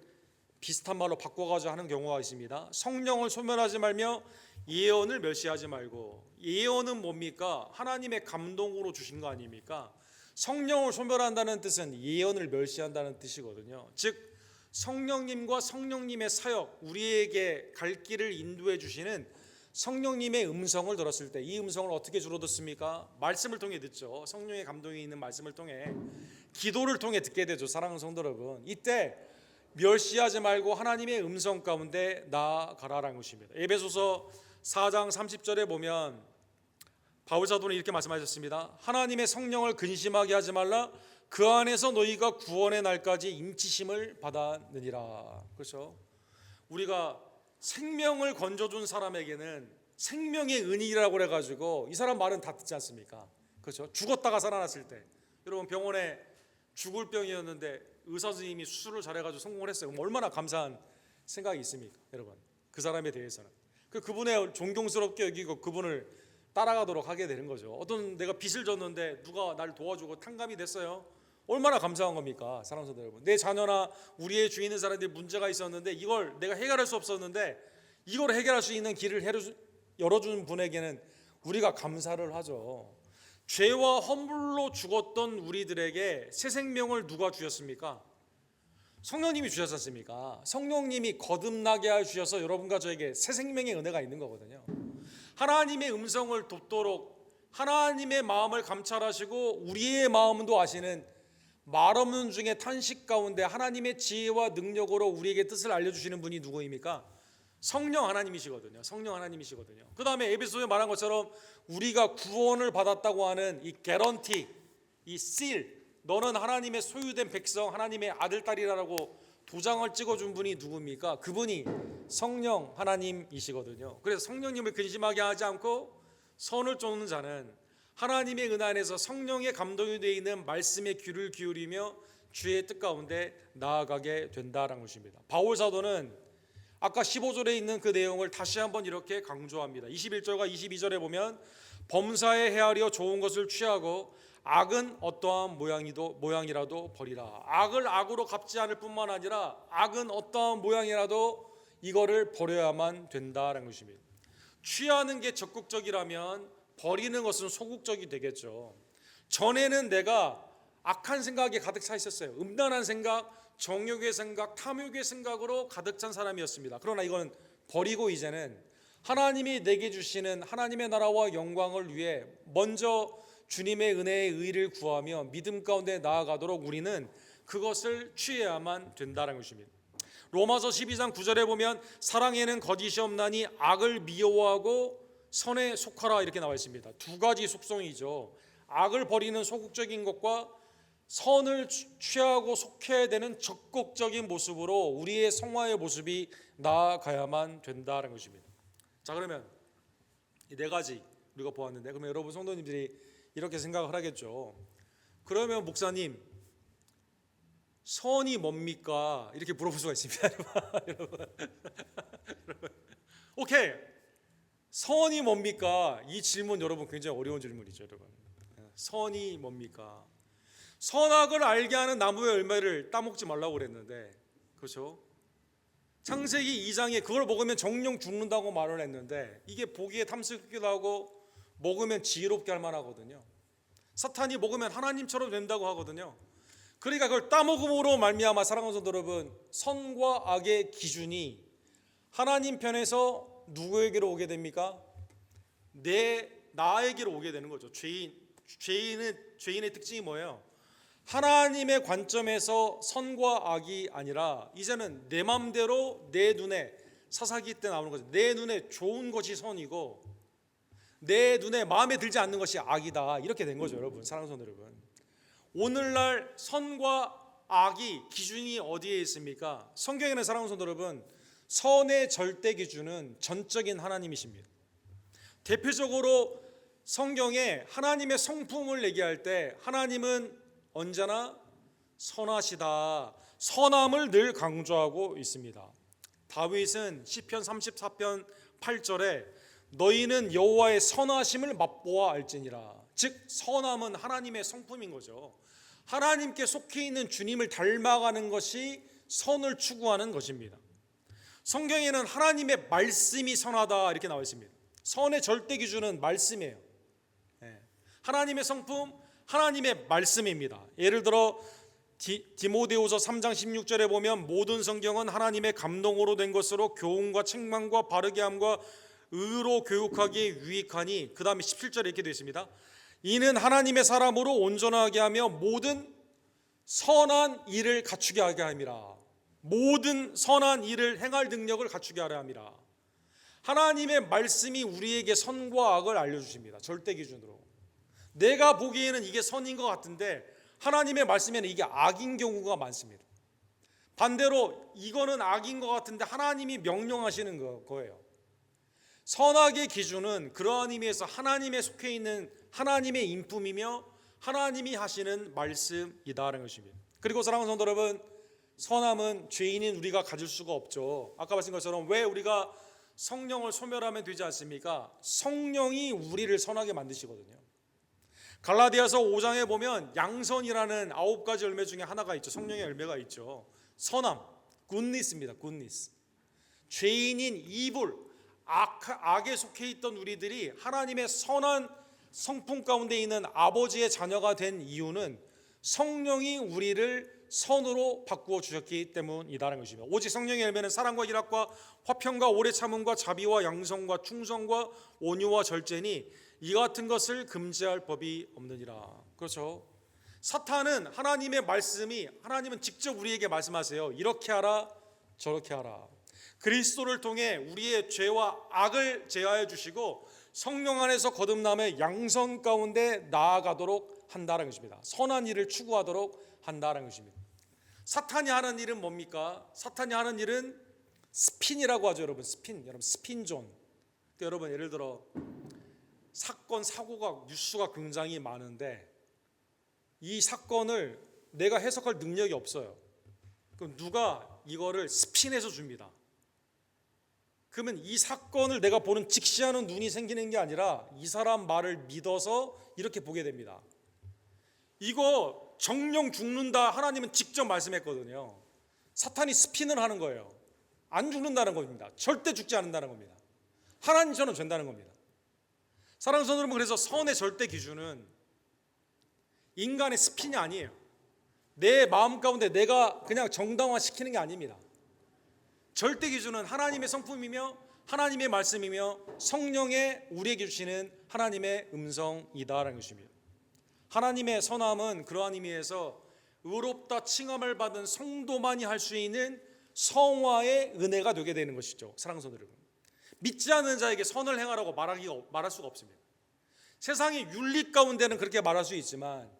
A: 비슷한 말로 바꿔가지고 하는 경우가 있습니다. 성령을 소멸하지 말며 예언을 멸시하지 말고. 예언은 뭡니까? 하나님의 감동으로 주신 거 아닙니까? 성령을 소멸한다는 뜻은 예언을 멸시한다는 뜻이거든요. 즉 성령님과 성령님의 사역, 우리에게 갈 길을 인도해 주시는 성령님의 음성을 들었을 때 이 음성을 어떻게 주로 듣습니까? 말씀을 통해 듣죠. 성령의 감동이 있는 말씀을 통해, 기도를 통해 듣게 되죠. 사랑하는 성도 여러분, 이때 멸시하지 말고 하나님의 음성 가운데 나아가라라는 것입니다. 에베소서 4장 30절에 보면 바울 사도는 이렇게 말씀하셨습니다. 하나님의 성령을 근심하게 하지 말라. 그 안에서 너희가 구원의 날까지 인치심을 받았느니라. 그렇죠? 우리가 생명을 건져준 사람에게는 생명의 은이라고 그래가지고 이 사람 말은 다 듣지 않습니까? 그렇죠? 죽었다가 살아났을 때, 여러분 병원에 죽을 병이었는데 의사 선생님이 수술을 잘해가지고 성공을 했어요. 그럼 얼마나 감사한 생각이 있습니까, 여러분? 그 사람에 대해서는 그분의 존경스럽게 여기고 그분을 따라가도록 하게 되는 거죠. 어떤 내가 빚을 졌는데 누가 나를 도와주고 탕감이 됐어요. 얼마나 감사한 겁니까, 사랑하는 성도 여러분. 내 자녀나 우리의 주위 있는 사람들이 문제가 있었는데 이걸 내가 해결할 수 없었는데 이걸 해결할 수 있는 길을 열어준 분에게는 우리가 감사를 하죠. 죄와 허물로 죽었던 우리들에게 새 생명을 누가 주셨습니까? 성령님이 주셨지 않습니까? 성령님이 거듭나게 하셔서 여러분과 저에게 새 생명의 은혜가 있는 거거든요. 하나님의 음성을 돕도록 하나님의 마음을 감찰하시고 우리의 마음도 아시는 말 없는 중에 탄식 가운데 하나님의 지혜와 능력으로 우리에게 뜻을 알려주시는 분이 누구입니까? 성령 하나님이시거든요. 성령 하나님이시거든요. 그 다음에 에베소에 말한 것처럼 우리가 구원을 받았다고 하는 이 개런티, 이 실, 너는 하나님의 소유된 백성, 하나님의 아들, 딸이라고 도장을 찍어준 분이 누굽니까? 그분이 성령 하나님이시거든요. 그래서 성령님을 근심하게 하지 않고 선을 쫓는 자는 하나님의 은혜 안에서 성령의 감동이 되어 있는 말씀에 귀를 기울이며 주의 뜻 가운데 나아가게 된다는 것입니다. 바울 사도는 아까 15절에 있는 그 내용을 다시 한번 이렇게 강조합니다. 21절과 22절에 보면 범사에 헤아려 좋은 것을 취하고 악은 어떠한 모양이라도 버리라. 악을 악으로 갚지 않을 뿐만 아니라 악은 어떠한 모양이라도 이거를 버려야만 된다는 것입니다. 취하는 게 적극적이라면 버리는 것은 소극적이 되겠죠. 전에는 내가 악한 생각에 가득 차 있었어요. 음란한 생각, 정욕의 생각, 탐욕의 생각으로 가득 찬 사람이었습니다. 그러나 이건 버리고 이제는 하나님이 내게 주시는 하나님의 나라와 영광을 위해 먼저 주님의 은혜의 의를 구하며 믿음 가운데 나아가도록 우리는 그것을 취해야만 된다는 것입니다. 로마서 12장 9절에 보면 사랑에는 거짓이 없나니 악을 미워하고 선에 속하라 이렇게 나와 있습니다. 두 가지 속성이죠. 악을 버리는 소극적인 것과 선을 취하고 속해야 되는 적극적인 모습으로 우리의 성화의 모습이 나아가야만 된다는 것입니다. 자, 그러면 이 네 가지 우리가 보았는데, 그러면 여러분 성도님들이 이렇게 생각을 하겠죠. 그러면 목사님, 선이 뭡니까? 이렇게 물어볼 수가 있습니다. 여러분. 오케이, 선이 뭡니까? 이 질문 여러분 굉장히 어려운 질문이죠, 여러분. 선이 뭡니까? 선악을 알게 하는 나무의 열매를 따먹지 말라고 그랬는데, 그렇죠? 창세기 2장에 그걸 먹으면 정령 죽는다고 말을 했는데 이게 보기에 탐스럽기도 하고 먹으면 지혜롭게 할 만하거든요. 사탄이 먹으면 하나님처럼 된다고 하거든요. 그러니까 그걸 따먹음으로 말미암아 사랑하는 성도 여러분, 선과 악의 기준이 하나님 편에서 누구에게로 오게 됩니까? 나에게로 오게 되는 거죠. 죄인의 특징이 뭐예요? 하나님의 관점에서 선과 악이 아니라 이제는 내 마음대로 내 눈에 사사기 때 나오는 거죠. 내 눈에 좋은 것이 선이고 내 눈에 마음에 들지 않는 것이 악이다. 이렇게 된 거죠, 여러분. 사랑하는 성도 여러분. 오늘날 선과 악이 기준이 어디에 있습니까? 성경에는 사랑하는 성도 여러분, 선의 절대 기준은 전적인 하나님이십니다. 대표적으로 성경에 하나님의 성품을 얘기할 때 하나님은 언제나 선하시다, 선함을 늘 강조하고 있습니다. 다윗은 시편 34편 8절에 너희는 여호와의 선하심을 맛보아 알지니라. 즉 선함은 하나님의 성품인 거죠. 하나님께 속해 있는 주님을 닮아가는 것이 선을 추구하는 것입니다. 성경에는 하나님의 말씀이 선하다 이렇게 나와 있습니다. 선의 절대 기준은 말씀이에요. 하나님의 성품, 하나님의 말씀입니다. 예를 들어 디모데후서 3장 16절에 보면 모든 성경은 하나님의 감동으로 된 것으로 교훈과 책망과 바르게 함과 의로 교육하기에 유익하니, 그 다음에 17절에 이렇게 되어 있습니다. 이는 하나님의 사람으로 온전하게 하며 모든 선한 일을 갖추게 하게 함이라. 모든 선한 일을 행할 능력을 갖추게 하려 함이라. 하나님의 말씀이 우리에게 선과 악을 알려주십니다. 절대 기준으로. 내가 보기에는 이게 선인 것 같은데 하나님의 말씀에는 이게 악인 경우가 많습니다. 반대로 이거는 악인 것 같은데 하나님이 명령하시는 거예요. 선악의 기준은 그러한 의미에서 하나님에 속해 있는 하나님의 인품이며 하나님이 하시는 말씀이다라는 것입니다. 그리고 사랑하는 성도 여러분, 선함은 죄인인 우리가 가질 수가 없죠. 아까 말씀드린 것처럼 왜 우리가 성령을 소멸하면 되지 않습니까? 성령이 우리를 선하게 만드시거든요. 갈라디아서 5장에 보면 양선이라는 9가지 열매 중에 하나가 있죠. 성령의 열매가 있죠. 선함, 굿니스입니다. 굿니스. 죄인인 이불, 악에 속해 있던 우리들이 하나님의 선한 성품 가운데 있는 아버지의 자녀가 된 이유는 성령이 우리를 선으로 바꾸어 주셨기 때문이다라는 것입니다. 오직 성령의 열매는 사랑과 희락과 화평과 오래 참음과 자비와 양성과 충성과 온유와 절제니 이 같은 것을 금지할 법이 없느니라. 그렇죠. 사탄은 하나님의 말씀이, 하나님은 직접 우리에게 말씀하세요. 이렇게 하라 저렇게 하라. 그리스도를 통해 우리의 죄와 악을 제하여 주시고 성령 안에서 거듭남의 양선 가운데 나아가도록 한다는 것입니다. 선한 일을 추구하도록 한다는 것입니다. 사탄이 하는 일은 뭡니까? 사탄이 하는 일은 스핀이라고 하죠, 여러분. 스핀, 여러분 스핀존. 여러분 예를 들어 사건 사고가 뉴스가 굉장히 많은데 이 사건을 내가 해석할 능력이 없어요. 그럼 누가 이거를 스핀해서 줍니다. 그러면 이 사건을 내가 보는 직시하는 눈이 생기는 게 아니라 이 사람 말을 믿어서 이렇게 보게 됩니다. 이거 정령 죽는다 하나님은 직접 말씀했거든요. 사탄이 스핀을 하는 거예요. 안 죽는다는 겁니다. 절대 죽지 않는다는 겁니다. 하나님처럼 된다는 겁니다. 사랑하는 성도 여러분, 그래서 선의 절대 기준은 인간의 스핀이 아니에요. 내 마음 가운데 내가 그냥 정당화시키는 게 아닙니다. 절대 기준은 하나님의 성품이며 하나님의 말씀이며 성령의 우리에게 주시는 하나님의 음성이다라는 것입니다. 하나님의 선함은 그러한 의미에서 의롭다 칭함을 받은 성도만이 할 수 있는 성화의 은혜가 되게 되는 것이죠. 사랑하는 성도 여러분, 믿지 않는 자에게 선을 행하라고 말할 수가 없습니다. 세상의 윤리 가운데는 그렇게 말할 수 있지만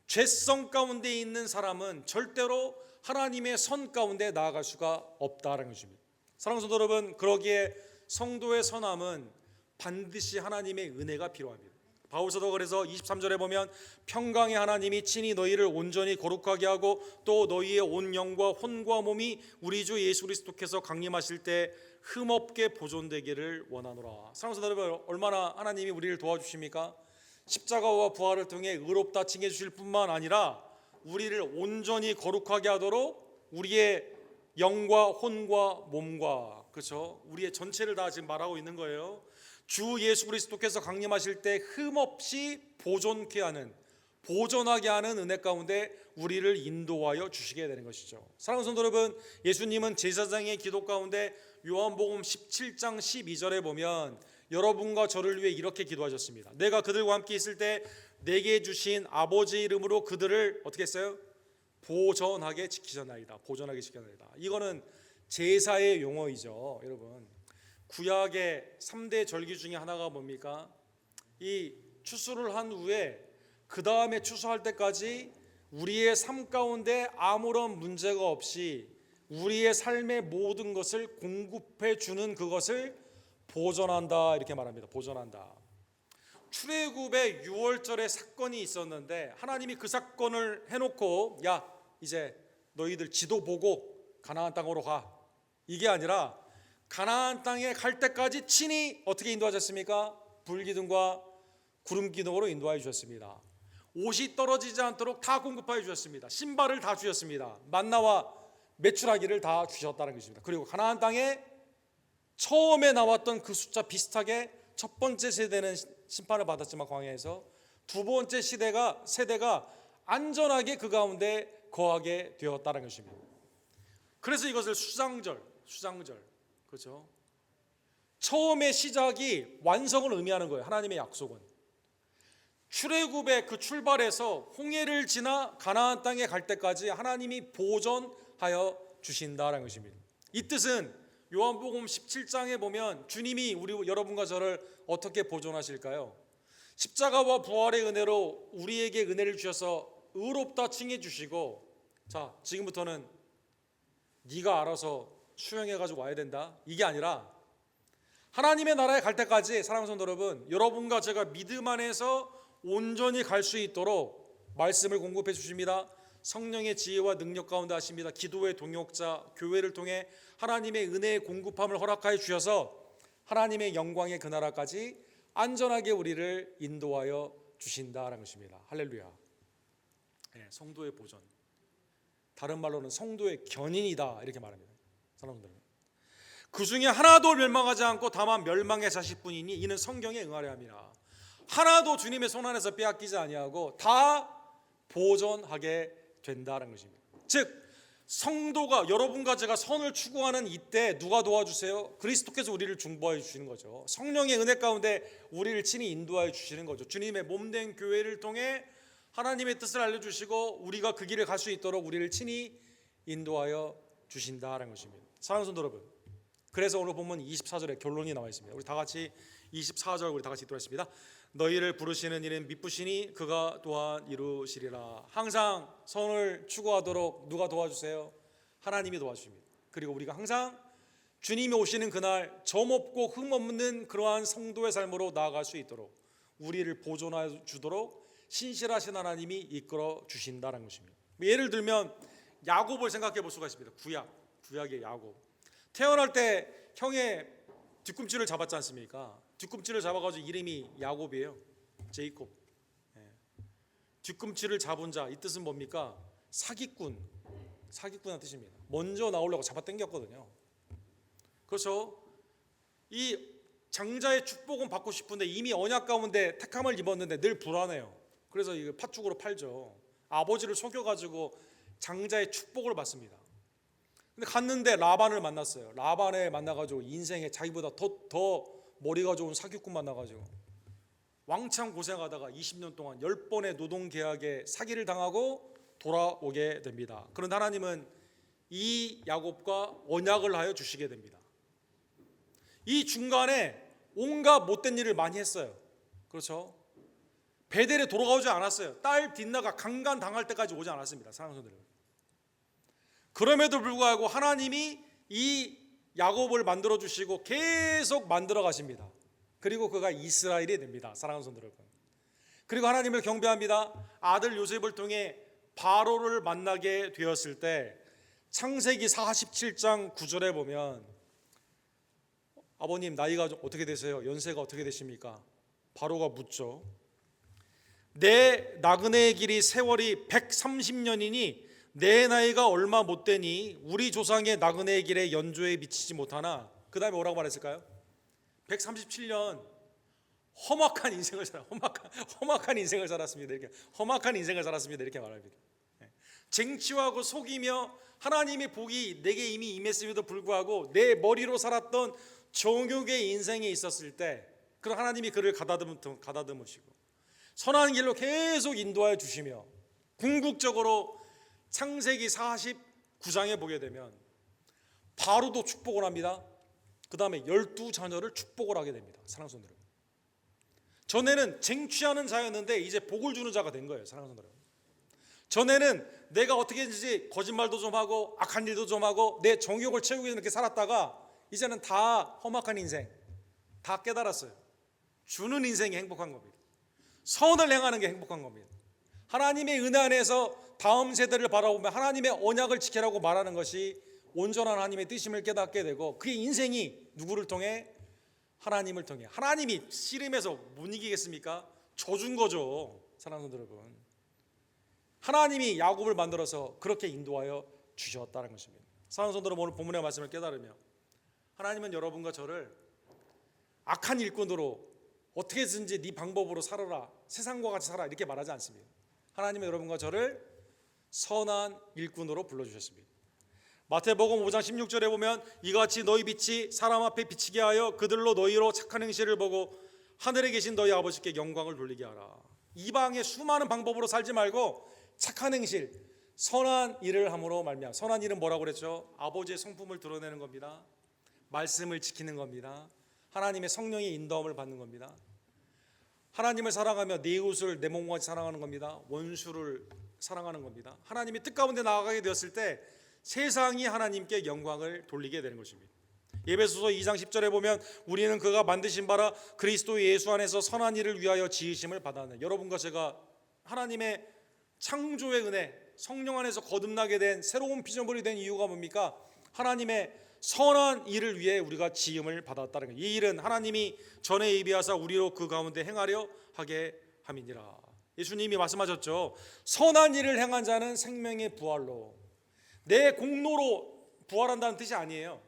A: 죄성 가운데 있는 사람은 절대로 하나님의 선 가운데 나아갈 수가 없다는 것입니다. 사랑하는 성도 여러분, 그러기에 성도의 선함은 반드시 하나님의 은혜가 필요합니다. 바울서도 그래서 23절에 보면 평강의 하나님이 친히 너희를 온전히 거룩하게 하고 또 너희의 온 영과 혼과 몸이 우리 주 예수 그리스도께서 강림하실 때 흠없게 보존되기를 원하노라. 사랑하는 성도 여러분, 얼마나 하나님이 우리를 도와주십니까? 십자가와 부활을 통해 의롭다 칭해 주실 뿐만 아니라 우리를 온전히 거룩하게 하도록 우리의 영과 혼과 몸과, 그렇죠, 우리의 전체를 다 지금 말하고 있는 거예요. 주 예수 그리스도께서 강림하실 때 흠없이 보존하게 하는 은혜 가운데 우리를 인도하여 주시게 되는 것이죠. 사랑하는 성도 여러분, 예수님은 제사장의 기도 가운데 요한복음 17장 12절에 보면 여러분과 저를 위해 이렇게 기도하셨습니다. 내가 그들과 함께 있을 때 내게 주신 아버지 이름으로 그들을 어떻게 했어요? 보존하게 지키셨나이다. 보존하게 지켰나이다. 이거는 제사의 용어이죠. 여러분, 구약의 3대 절기 중에 하나가 뭡니까? 이 추수를 한 후에 그 다음에 추수할 때까지 우리의 삶 가운데 아무런 문제가 없이 우리의 삶의 모든 것을 공급해 주는 그것을 보존한다 이렇게 말합니다. 보존한다. 출애굽의 6월절에 사건이 있었는데 하나님이 그 사건을 해놓고 야 이제 너희들 지도 보고 가나안 땅으로 가, 이게 아니라 가나안 땅에 갈 때까지 친히 어떻게 인도하셨습니까? 불기둥과 구름 기둥으로 인도하여 주셨습니다. 옷이 떨어지지 않도록 다 공급하여 주셨습니다. 신발을 다 주셨습니다. 만나와 메추라기를 다 주셨다는 것입니다. 그리고 가나안 땅에 처음에 나왔던 그 숫자 비슷하게 첫 번째 세대는 심판을 받았지만 광야에서 두 번째 세대가 안전하게 그 가운데 거하게 되었다는 것입니다. 그래서 이것을 수장절, 그렇죠? 처음의 시작이 완성을 의미하는 거예요. 하나님의 약속은 출애굽의 그 출발에서 홍해를 지나 가나안 땅에 갈 때까지 하나님이 보존하여 주신다는 것입니다. 이 뜻은 요한복음 17장에 보면 주님이 여러분과 저를 어떻게 보존하실까요? 십자가와 부활의 은혜로 우리에게 은혜를 주셔서 의롭다 칭해 주시고, 자, 지금부터는 네가 알아서 수행해 가지고 와야 된다, 이게 아니라 하나님의 나라에 갈 때까지 사랑하는 성도 여러분, 여러분과 제가 믿음 안에서 온전히 갈 수 있도록 말씀을 공급해 주십니다. 성령의 지혜와 능력 가운데 하십니다. 기도의 동역자 교회를 통해 하나님의 은혜의 공급함을 허락하여 주셔서 하나님의 영광의 그 나라까지 안전하게 우리를 인도하여 주신다라는 것입니다. 할렐루야. 네, 성도의 보존, 다른 말로는 성도의 견인이다, 이렇게 말합니다. 사람들은 그 중에 하나도 멸망하지 않고 다만 멸망에 자실 뿐이니 이는 성경에 응하려 함이라. 하나도 주님의 손 안에서 빼앗기지 아니하고 다 보존하게 된다는 것입니다. 즉 성도가, 여러분과 제가 선을 추구하는 이때 누가 도와주세요? 그리스도께서 우리를 중보하여 주시는 거죠. 성령의 은혜 가운데 우리를 친히 인도하여 주시는 거죠. 주님의 몸된 교회를 통해 하나님의 뜻을 알려주시고 우리가 그 길을 갈 수 있도록 우리를 친히 인도하여 주신다는 것입니다. 사랑하는 성도 여러분, 그래서 오늘 보면 24절에 결론이 나와 있습니다. 우리 다 같이 24절 우리 다 같이 읽도록하겠습니다. 너희를 부르시는 이는 미쁘시니 그가 또한 이루시리라. 항상 선을 추구하도록 누가 도와주세요? 하나님이 도와주십니다. 그리고 우리가 항상 주님이 오시는 그날 점없고 흠없는 그러한 성도의 삶으로 나아갈 수 있도록 우리를 보존해 주도록 신실하신 하나님이 이끌어 주신다는 것입니다. 예를 들면 야곱을 생각해 볼 수가 있습니다. 구약의 야곱. 태어날 때 형의 뒤꿈치를 잡았지 않습니까? 뒤꿈치를 잡아가지고 이름이 야곱이에요. 제이콥. 뒤꿈치를 잡은 자, 이 뜻은 뭡니까? 사기꾼이라는 뜻입니다. 먼저 나오려고 잡아당겼거든요. 그렇죠? 이 장자의 축복은 받고 싶은데 이미 언약 가운데 택함을 입었는데 늘 불안해요. 그래서 이거 팥죽으로 팔죠. 아버지를 속여가지고 장자의 축복을 받습니다. 근데 갔는데 라반을 만났어요. 라반에 만나가지고 인생에 자기보다 더 머리가 좋은 사기꾼 만나가지고 왕창 고생하다가 20년 동안 10번의 노동계약에 사기를 당하고 돌아오게 됩니다. 그런데 하나님은 이 야곱과 언약을 하여 주시게 됩니다. 이 중간에 온갖 못된 일을 많이 했어요. 그렇죠? 베델에 돌아오지 않았어요. 딸 딘나가 강간 당할 때까지 오지 않았습니다. 사랑하는 성도들. 그럼에도 불구하고 하나님이 이 야곱을 만들어 주시고 계속 만들어 가십니다. 그리고 그가 이스라엘이 됩니다. 사랑하는 성도 여러분. 그리고 하나님을 경배합니다. 아들 요셉을 통해 바로를 만나게 되었을 때 창세기 47장 9절에 보면 아버님 나이가 어떻게 되세요? 연세가 어떻게 되십니까? 바로가 묻죠. 내 나그네의 길이 세월이 130년이니 내 나이가 얼마 못 되니 우리 조상의 나그네의 길에 연조에 미치지 못하나. 그 다음에 뭐라고 말했을까요? 137년 험악한 인생을 살았습니다. 이렇게 험악한 인생을 살았습니다. 이렇게 말합니다. 쟁취하고 속이며 하나님의 복이 내게 이미 임했음에도 불구하고 내 머리로 살았던 정욕의 인생에 있었을 때 그런 하나님이 그를 가다듬으시고 선한 길로 계속 인도하여 주시며 궁극적으로 창세기 49장에 보게 되면 바로도 축복을 합니다. 그 다음에 12자녀를 축복을 하게 됩니다. 사랑하는 성도 여러분, 전에는 쟁취하는 자였는데 이제 복을 주는 자가 된 거예요. 사랑하는 성도 여러분, 전에는 내가 어떻게든지 거짓말도 좀 하고 악한 일도 좀 하고 내 정욕을 채우기 위해서 이렇게 살았다가 이제는 다 험악한 인생 다 깨달았어요. 주는 인생이 행복한 겁니다. 선을 행하는 게 행복한 겁니다. 하나님의 은혜 안에서 다음 세대를 바라보며 하나님의 언약을 지키라고 말하는 것이 온전한 하나님의 뜻임을 깨닫게 되고 그의 인생이 누구를 통해? 하나님을 통해. 하나님이 씨름해서 못 이기겠습니까? 줘준 거죠. 사랑하는 성도 여러분, 하나님이 야곱을 만들어서 그렇게 인도하여 주셨다는 것입니다. 사랑하는 성도 여러분, 오늘 본문의 말씀을 깨달으며 하나님은 여러분과 저를 악한 일꾼으로 어떻게든지 네 방법으로 살아라, 세상과 같이 살아 이렇게 말하지 않습니다. 하나님은 여러분과 저를 선한 일꾼으로 불러주셨습니다. 마태복음 5장 16절에 보면 이같이 너희 빛이 사람 앞에 비치게 하여 그들로 너희로 착한 행실을 보고 하늘에 계신 너희 아버지께 영광을 돌리게 하라. 이방의 수많은 방법으로 살지 말고 착한 행실, 선한 일을 함으로 말미암아. 선한 일은 뭐라고 그랬죠? 아버지의 성품을 드러내는 겁니다. 말씀을 지키는 겁니다. 하나님의 성령의 인도함을 받는 겁니다. 하나님을 사랑하며 내 이웃을 내 몸과 같이 사랑하는 겁니다. 원수를 사랑하는 겁니다. 하나님의 뜻 가운데 나아가게 되었을 때 세상이 하나님께 영광을 돌리게 되는 것입니다. 에베소서 2장 10절에 보면 우리는 그가 만드신 바라 그리스도 예수 안에서 선한 일을 위하여 지으심을 받았네. 여러분과 제가 하나님의 창조의 은혜, 성령 안에서 거듭나게 된 새로운 피조물이 된 이유가 뭡니까? 하나님의 선한 일을 위해 우리가 지음을 받았다는 거예요. 이 일은 하나님이 전에 예비하사 우리로 그 가운데 행하려 하게 함이니라. 예수님이 말씀하셨죠. 선한 일을 행한 자는 생명의 부활로, 내 공로로 부활한다는 뜻이 아니에요.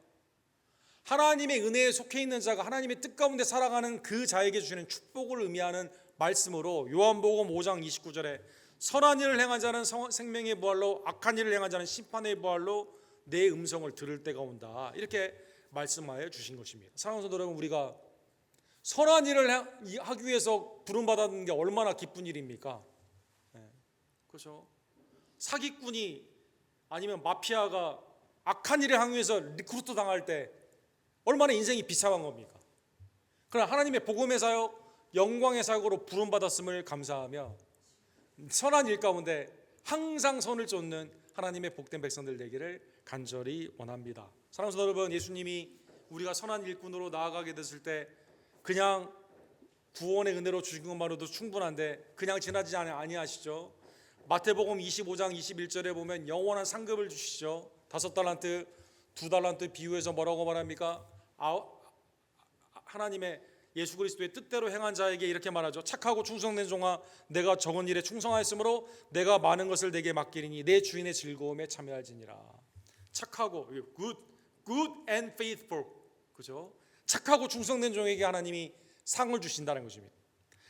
A: 하나님의 은혜에 속해 있는 자가 하나님의 뜻 가운데 살아가는 그 자에게 주시는 축복을 의미하는 말씀으로 요한복음 5장 29절에 선한 일을 행한 자는 생명의 부활로, 악한 일을 행한 자는 심판의 부활로 내 음성을 들을 때가 온다, 이렇게 말씀하여 주신 것입니다. 사랑하는 성도 여러분, 우리가 선한 일을 하기 위해서 부름받았는 게 얼마나 기쁜 일입니까? 그렇죠? 사기꾼이 아니면 마피아가 악한 일을 하기 위해서 리크루트 당할 때 얼마나 인생이 비참한 겁니까? 그러나 하나님의 복음의 사역, 영광의 사역으로 부름받았음을 감사하며 선한 일 가운데 항상 선을 쫓는 하나님의 복된 백성들 되기를 간절히 원합니다. 사랑하는 성도 여러분, 예수님이 우리가 선한 일꾼으로 나아가게 됐을 때 그냥 구원의 은혜로 주신 것만으로도 충분한데 그냥 지나지 아니하시죠. 마태복음 25장 21절에 보면 영원한 상급을 주시죠. 5달란트, 2달란트 비유해서 뭐라고 말합니까? 하나님의 예수 그리스도의 뜻대로 행한 자에게 이렇게 말하죠. 착하고 충성된 종아, 내가 적은 일에 충성하였으므로 내가 많은 것을 내게 맡기리니 내 주인의 즐거움에 참여할지니라. 착하고 good and faithful, 그죠? 착하고 충성된 종에게 하나님이 상을 주신다는 것입니다.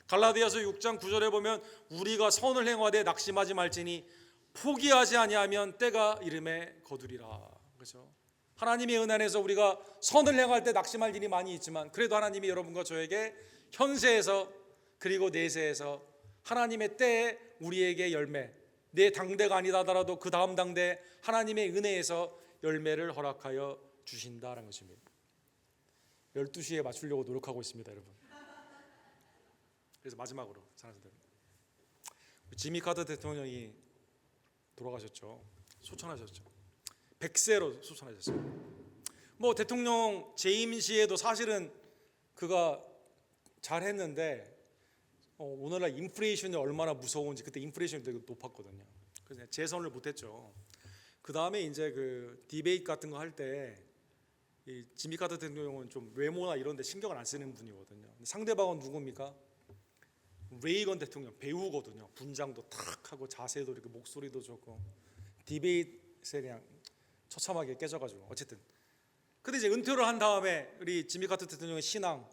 A: 갈라디아서 6장 9절에 보면 우리가 선을 행하되 낙심하지 말지니 포기하지 아니하면 때가 이름에 거두리라. 그렇죠? 하나님의 은혜 안에서 우리가 선을 행할 때 낙심할 일이 많이 있지만 그래도 하나님이 여러분과 저에게 현세에서 그리고 내세에서 하나님의 때에 우리에게 열매, 내 당대가 아니다 하더라도 그 다음 당대 하나님의 은혜에서 열매를 허락하여 주신다는 것입니다. 12시에 맞추려고 노력하고 있습니다, 여러분. 그래서 마지막으로 사랑하는 지미 카터 대통령이 돌아가셨죠. 소천하셨죠. 100세로 소천하셨어요. 뭐 대통령 재임 시에도 사실은 그가 잘했는데 오늘날 인플레이션이 얼마나 무서운지, 그때 인플레이션이 되게 높았거든요. 그래서 재선을 못했죠. 그 다음에 이제 그 디베이트 같은 거 할 때 이 지미 카터 대통령은 좀 외모나 이런 데 신경을 안 쓰는 분이거든요. 상대방은 누굽니까? 레이건 대통령, 배우거든요. 분장도 탁 하고 자세도 이렇게 목소리도 좋고 디베이트에 그냥 처참하게 깨져가지고 어쨌든. 근데 이제 은퇴를 한 다음에 우리 지미 카터 대통령의 신앙,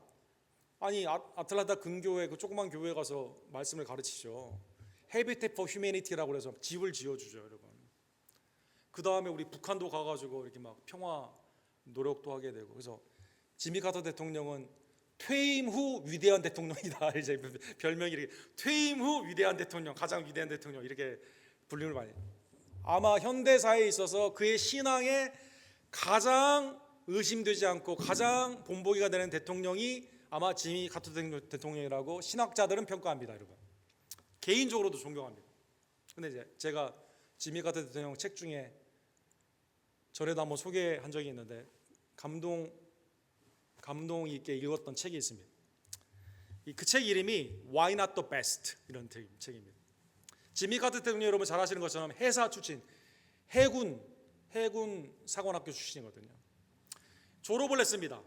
A: 아니 아틀란타 근교회 그 조그만 교회 가서 말씀을 가르치죠. Habitat for Humanity라고 해서 집을 지어주죠, 여러분. 그 다음에 우리 북한도 가가지고 이렇게 막 평화 노력도 하게 되고. 그래서 지미 카터 대통령은 퇴임 후 위대한 대통령이다. 이제 별명이 이렇게 퇴임 후 위대한 대통령, 가장 위대한 대통령 이렇게 불림을 많이. 아마 현대사에 있어서 그의 신앙에 가장 의심되지 않고 가장 본보기가 되는 대통령이 아마 지미 카터 대통령이라고 신학자들은 평가합니다, 여러분. 개인적으로도 존경합니다. 근데 이제 제가 지미 카터 대통령 책 중에 전에도 한번 소개한 적이 있는데 감동 있게 읽었던 책이 있습니다. 그 책 이름이 Why Not the Best 이런 책입니다. 지미 카터 대통령 여러분 잘 아시는 것처럼 해사 출신, 해군 사관학교 출신이거든요. 졸업을 했습니다.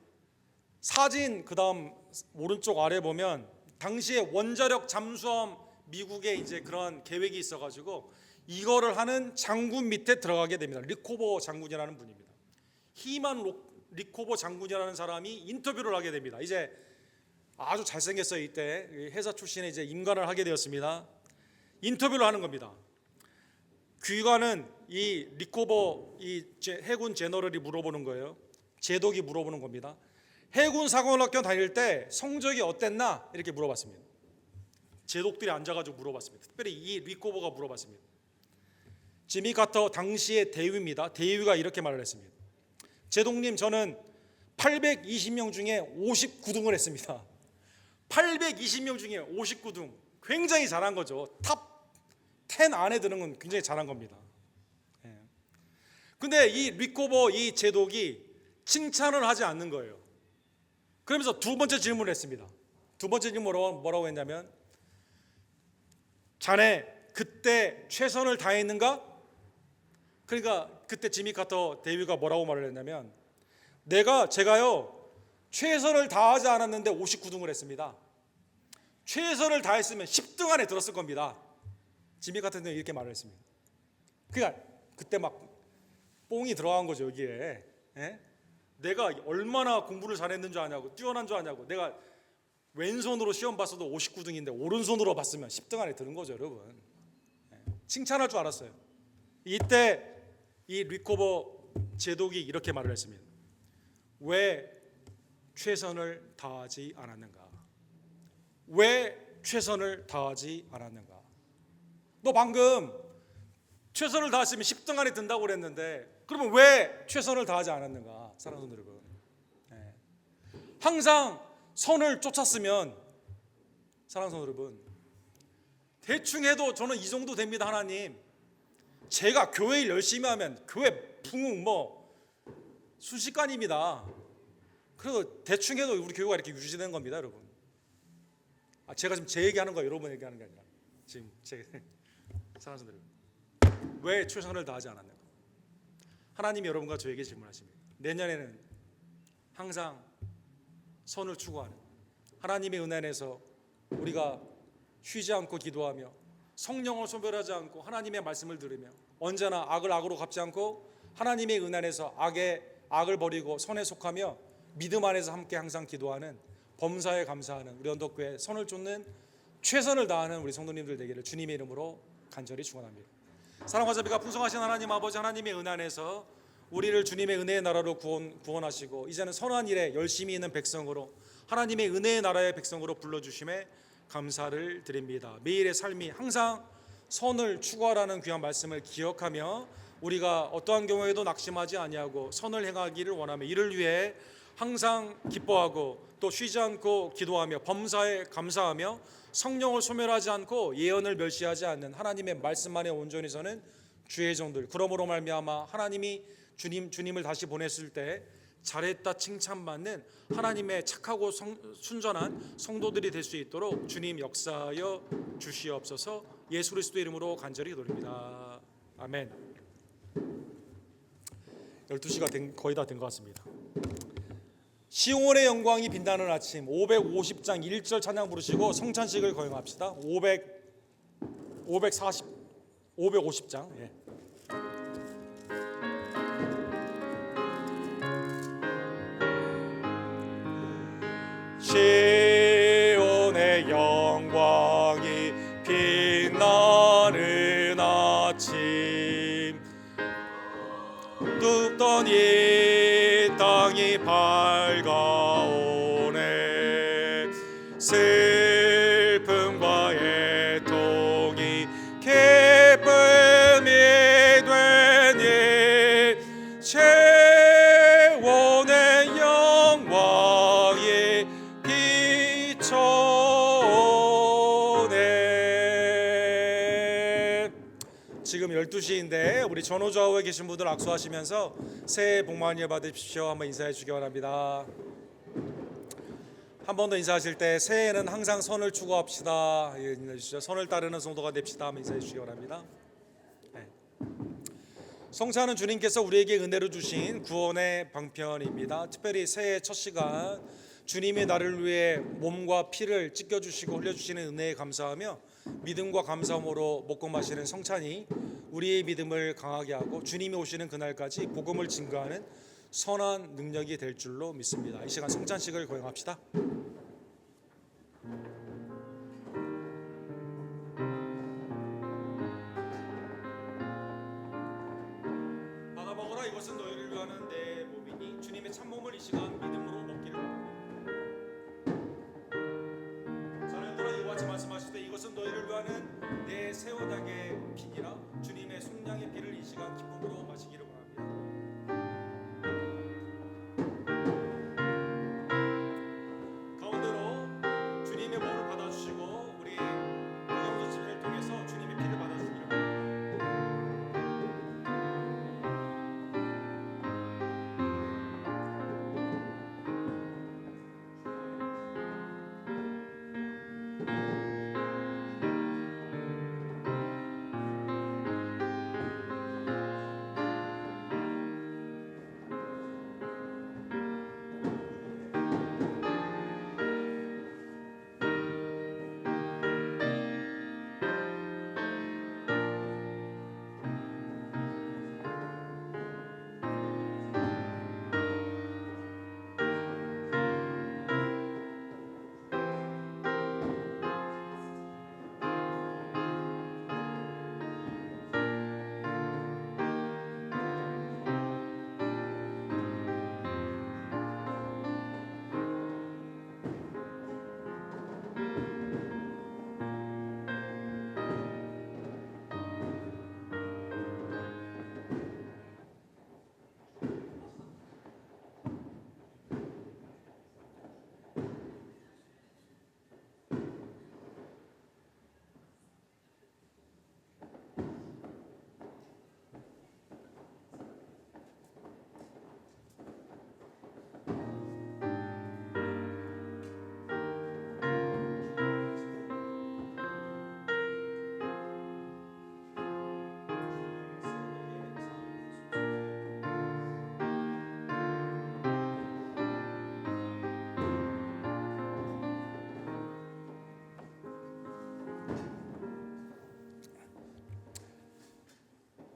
A: 사진 그다음 오른쪽 아래 보면 당시에 원자력 잠수함 미국의 이제 그런 계획이 있어가지고 이거를 하는 장군 밑에 들어가게 됩니다. 리코버 장군이라는 분입니다. 리코버 장군이라는 사람이 인터뷰를 하게 됩니다. 이제 아주 잘생겼어요. 이때 회사 출신의 이제 임관을 하게 되었습니다. 인터뷰를 하는 겁니다. 귀관은 이 리코버 해군 제너럴이 물어보는 거예요. 제독이 물어보는 겁니다. 해군 사관학교 다닐 때 성적이 어땠나 이렇게 물어봤습니다. 제독들이 앉아가지고 물어봤습니다. 특별히 이 리코버가 물어봤습니다. 지미 카터 당시의 대위입니다. 대위가 이렇게 말을 했습니다. 제독님, 저는 820명 중에 59등을 했습니다. 820명 중에 59등, 굉장히 잘한 거죠. 탑 10 안에 드는 건 굉장히 잘한 겁니다. 근데 이 리코버 이 제독이 칭찬을 하지 않는 거예요. 그러면서 두 번째 질문을 했습니다. 두 번째 질문은 뭐라고 했냐면, 자네 그때 최선을 다했는가? 그러니까 그때 지미 카터 대위가 뭐라고 말을 했냐면, 제가요 최선을 다하지 않았는데 59등을 했습니다. 최선을 다했으면 10등 안에 들었을 겁니다. 지미 카터 대위 이렇게 말을 했습니다. 그러니까 그때 막 뽕이 들어간 거죠 여기에. 내가 얼마나 공부를 잘했는 줄 아냐고, 뛰어난 줄 아냐고. 내가 왼손으로 시험 봤어도 59등인데 오른손으로 봤으면 10등 안에 드는 거죠 여러분. 칭찬할 줄 알았어요. 이때 이 리코버 제독이 이렇게 말을 했습니다. 왜 최선을 다하지 않았는가? 왜 최선을 다하지 않았는가? 너 방금 최선을 다했으면 10등 안에 든다고 그랬는데 그러면 왜 최선을 다하지 않았는가? 사랑하는 여러분, 항상 선을 쫓았으면, 사랑하는 여러분, 대충 해도 저는 이 정도 됩니다. 하나님, 제가 교회 일 열심히 하면 교회 풍웅 순식간입니다. 그래도 대충 해도 우리 교회가 이렇게 유지되는 겁니다 여러분. 제가 지금 제 얘기하는 거예요, 여러분 얘기하는 게 아니라. 지금 사랑하는 여러분, 왜 최선을 다하지 않았는가? 하나님이 여러분과 저에게 질문하십니다. 내년에는 항상 선을 추구하는, 하나님의 은혜 안에서 우리가 쉬지 않고 기도하며 성령을 소멸하지 않고 하나님의 말씀을 들으며 언제나 악을 악으로 갚지 않고 하나님의 은혜 안에서 악을 버리고 선에 속하며 믿음 안에서 함께 항상 기도하는, 범사에 감사하는 우리 언덕교회 선을 쫓는, 최선을 다하는 우리 성도님들 되기를 주님의 이름으로 간절히 축원합니다. 사랑과 자비가 풍성하신 하나님 아버지, 하나님의 은혜 안에서 우리를 주님의 은혜의 나라로 구원하시고 이제는 선한 일에 열심히 있는 백성으로, 하나님의 은혜의 나라의 백성으로 불러주심에 감사를 드립니다. 매일의 삶이 항상 선을 추구하라는 귀한 말씀을 기억하며 우리가 어떠한 경우에도 낙심하지 아니하고 선을 행하기를 원하며 이를 위해 항상 기뻐하고 또 쉬지 않고 기도하며 범사에 감사하며 성령을 소멸하지 않고 예언을 멸시하지 않는 하나님의 말씀만에 온전히 서는 주의 종들, 그러므로 말미암아 하나님이 주님을 다시 보냈을 때 잘했다 칭찬받는 하나님의 착하고 순전한 성도들이 될 수 있도록 주님 역사하여 주시옵소서. 예수 그리스도의 이름으로 간절히 기도드립니다. 아멘. 12시가 거의 다 된 것 같습니다. 시온의 영광이 빛나는 아침 550장 1절 찬양 부르시고 성찬식을 거행합시다. 550장. 예.
B: 시온의 영광이 빛나는 아침, 뚝던 이 땅이 밝아오네. 슬픔과 애통이 기쁨이 되니 시온의 영광이 비춰오네. 지금 12시인데 우리 전후좌우에 계신 분들 악수하시면서 새해 복 많이 받으십시오 한번 인사해 주기 바랍니다. 한 번 더 인사하실 때 새해에는 항상 선을 추구합시다. 선을 따르는 성도가 됩시다 한번 인사해 주시기 바랍니다. 네. 성찬은 주님께서 우리에게 은혜로 주신 구원의 방편입니다. 특별히 새해 첫 시간 주님이 나를 위해 몸과 피를 찢겨주시고 흘려주시는 은혜에 감사하며 믿음과 감사함으로 먹고 마시는 성찬이 우리의 믿음을 강하게 하고 주님이 오시는 그날까지 복음을 증거하는 선한 능력이 될 줄로 믿습니다. 이 시간 성찬식을 거행합시다. 받아 먹어라, 이것은 너희를 위하는 내 몸이니 주님의 참몸을 이 시간 믿음으로 먹기를 원합니다. 자녀들아, 이와 같이 말씀하시되 이것은 너희를 위하는 내 새 언약의 피니라. 주님의 속량의 피를 이 시간 기쁨으로 마시기를 원합니다. 가운데로 주님의 몸을 받아주시고 우리 복음 집회를 통해서 주님의 피를 받아주기를 원합니다.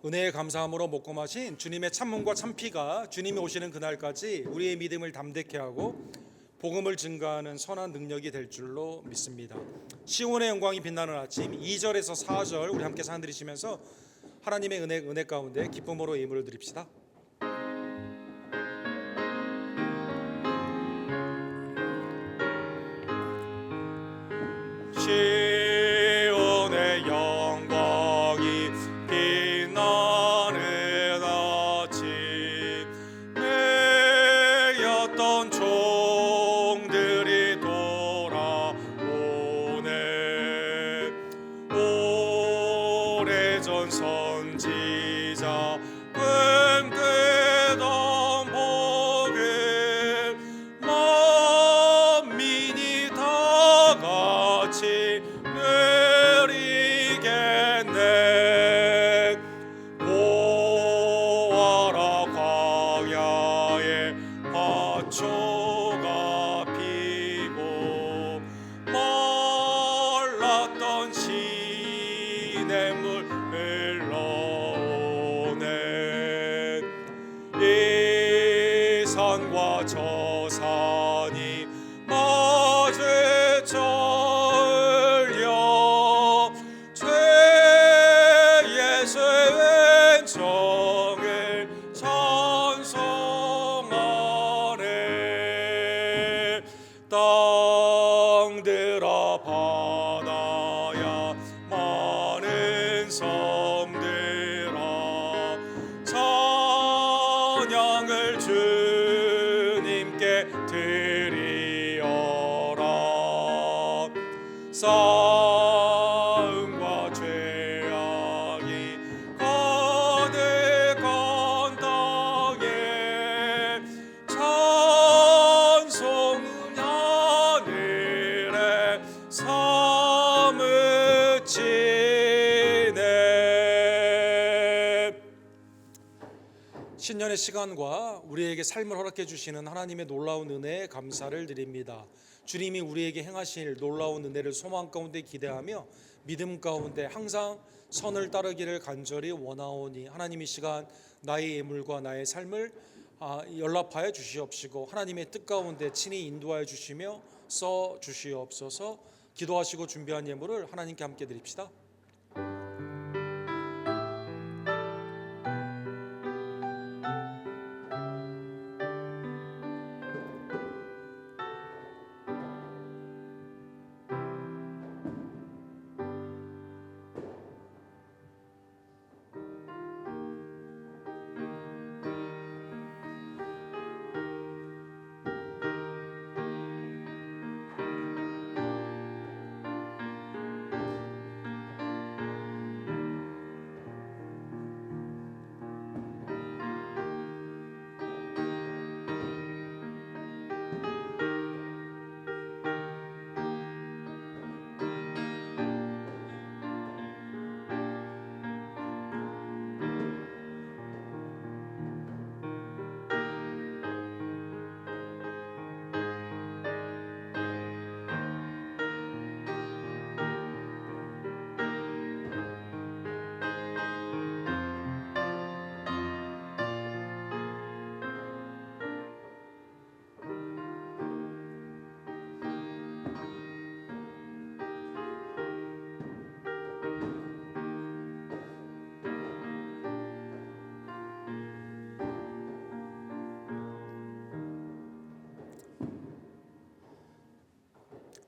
B: 은혜에 감사함으로 먹고 마신 주님의 참몸과 참피가 주님이 오시는 그날까지 우리의 믿음을 담대케 하고 복음을 증거하는 선한 능력이 될 줄로 믿습니다. 시온의 영광이 빛나는 아침 2절에서 4절 우리 함께 찬드리시면서 하나님의 은혜 가운데 기쁨으로 예물을 드립시다. 시온의 영광이 빛나는 아침 매였던 종들이 돌아오네. 오래전 선지자 꿈꾸던 복음 만민이 다 같이 누리겠네. 보아라, 광야에 화초가 피고 말랐던 시냇물 흘러오네. 이 산과 저 산이 마주쳐 죄 예수의 은총을 찬송하네. 땅들아 바다야 많은 섬들아 찬양을 주님께 드리어라. 싸움과 죄악이 가득한 땅에 찬송은 하늘에 사무치네. 신년의 시간과 우리에게 삶을 허락해 주시는 하나님의 놀라운 은혜에 감사를 드립니다. 주님이 우리에게 행하실 놀라운 은혜를 소망 가운데 기대하며 믿음 가운데 항상 선을 따르기를 간절히 원하오니 하나님 이 시간 나의 예물과 나의 삶을 연락하여 주시옵시고 하나님의 뜻 가운데 친히 인도하여 주시며 써 주시옵소서. 기도하시고 준비한 예물을 하나님께 함께 드립시다.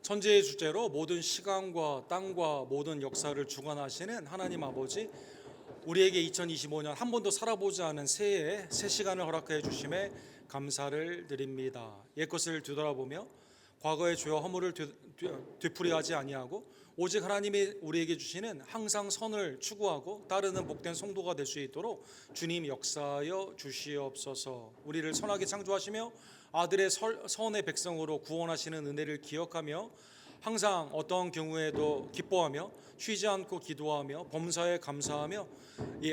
B: 천지의 주제로 모든 시간과 땅과 모든 역사를 주관하시는 하나님 아버지, 우리에게 2025년 한 번도 살아보지 않은 새해에 새 시간을 허락해 주심에 감사를 드립니다. 옛것을 뒤돌아보며 과거의 죄와 허물을 되풀이하지 아니하고 오직 하나님이 우리에게 주시는 항상 선을 추구하고 따르는 복된 성도가 될 수 있도록 주님 역사하여 주시옵소서. 우리를 선하게 창조하시며 아들의 선의 백성으로 구원하시는 은혜를 기억하며 항상 어떤 경우에도 기뻐하며 쉬지 않고 기도하며 범사에 감사하며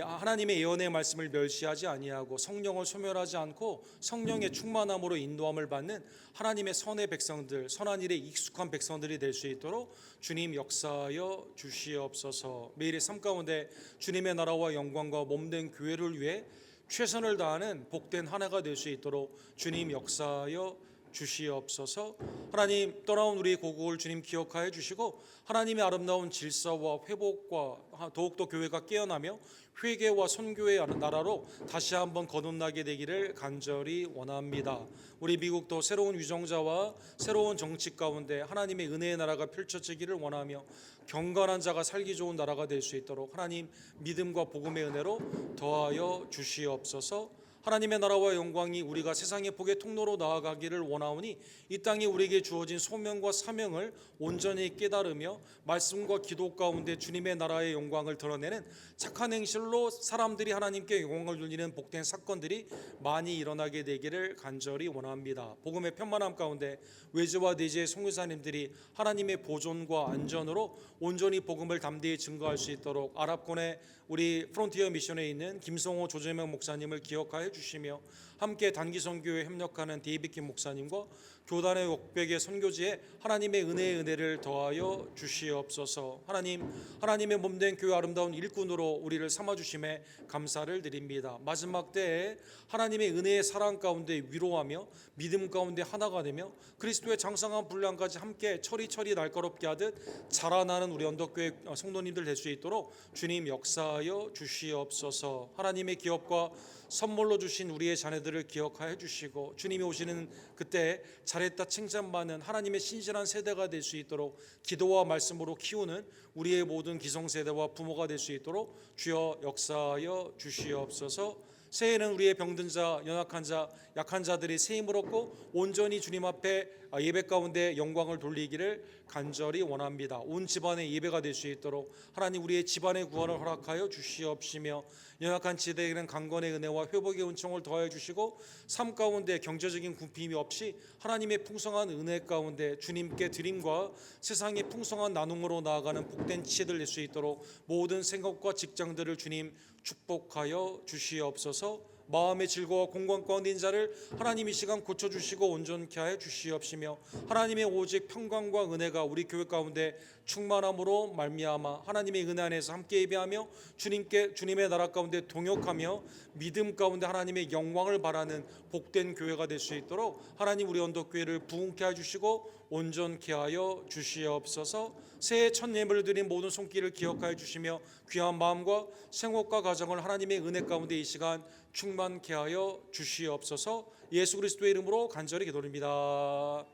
B: 하나님의 예언의 말씀을 멸시하지 아니하고 성령을 소멸하지 않고 성령의 충만함으로 인도함을 받는 하나님의 선의 백성들, 선한 일에 익숙한 백성들이 될 수 있도록 주님 역사하여 주시옵소서. 매일의 삶 가운데 주님의 나라와 영광과 몸된 교회를 위해 최선을 다하는 복된 한 해가 될 수 있도록 주님 역사하여 주시옵소서. 하나님, 떠나온 우리의 고국을 주님 기억하여 주시고 하나님의 아름다운 질서와 회복과 더욱더 교회가 깨어나며 회개와 선교의 나라로 다시 한번 거듭나게 되기를 간절히 원합니다. 우리 미국도 새로운 위정자와 새로운 정치 가운데 하나님의 은혜의 나라가 펼쳐지기를 원하며 경건한 자가 살기 좋은 나라가 될 수 있도록 하나님 믿음과 복음의 은혜로 더하여 주시옵소서. 하나님의 나라와 영광이 우리가 세상의 복의 통로로 나아가기를 원하오니 이 땅에 우리에게 주어진 소명과 사명을 온전히 깨달으며 말씀과 기도 가운데 주님의 나라의 영광을 드러내는 착한 행실로 사람들이 하나님께 영광을 돌리는 복된 사건들이 많이 일어나게 되기를 간절히 원합니다. 복음의 편만함 가운데 외지와 내지의 선교사님들이 하나님의 보존과 안전으로 온전히 복음을 담대히 증거할 수 있도록 아랍권의 우리 프론티어 미션에 있는 김성호 조재명 목사님을 기억하여 주시며 함께 단기 선교에 협력하는 데이비킴 목사님과 교단의 옥백의 선교지에 하나님의 은혜를 더하여 주시옵소서. 하나님의 몸된 교회 아름다운 일꾼으로 우리를 삼아 주심에 감사를 드립니다. 마지막 때에 하나님의 은혜의 사랑 가운데 위로하며 믿음 가운데 하나가 되며 그리스도의 장성한 분량까지 함께 철이 날카롭게 하듯 자라나는 우리 언덕교회 성도님들 될 수 있도록 주님 역사하여 주시옵소서. 하나님의 기업과 선물로 주신 우리의 자녀들을 기억하여 주시고 주님이 오시는 그때 잘했다 칭찬받는 하나님의 신실한 세대가 될 수 있도록 기도와 말씀으로 키우는 우리의 모든 기성세대와 부모가 될 수 있도록 주여 역사하여 주시옵소서. 새해에는 우리의 병든 자, 연약한 자, 약한 자들이 새 힘을 얻고 온전히 주님 앞에 예배 가운데 영광을 돌리기를 간절히 원합니다. 온 집안의 예배가 될 수 있도록 하나님 우리의 집안의 구원을 허락하여 주시옵시며 연약한 지대에는 강건의 은혜와 회복의 은총을 더하여 주시고 삶 가운데 경제적인 굶김이 없이 하나님의 풍성한 은혜 가운데 주님께 드림과 세상의 풍성한 나눔으로 나아가는 복된 지혜들 낼 수 있도록 모든 생각과 직장들을 주님 축복하여 주시옵소서.
A: 마음의 즐거워 공gon 가운데 있는 자를 하나님 이 시간 고쳐주시고 온전케 하여 주시옵시며 하나님의 오직 평강과 은혜가 우리 교회 가운데 충만함으로 말미암아 하나님의 은혜 안에서 함께 예배하며 주님의 나라 가운데 동역하며 믿음 가운데 하나님의 영광을 바라는 복된 교회가 될 수 있도록 하나님 우리 언덕교회를 부흥케 해 주시고 온전케 하여 주시옵소서. 새해 첫 예물을 드린 모든 손길을 기억하여 주시며 귀한 마음과 생活과 가정을 하나님의 은혜 가운데 이 시간 충만케 하여 주시옵소서. 예수 그리스도의 이름으로 간절히 기도드립니다.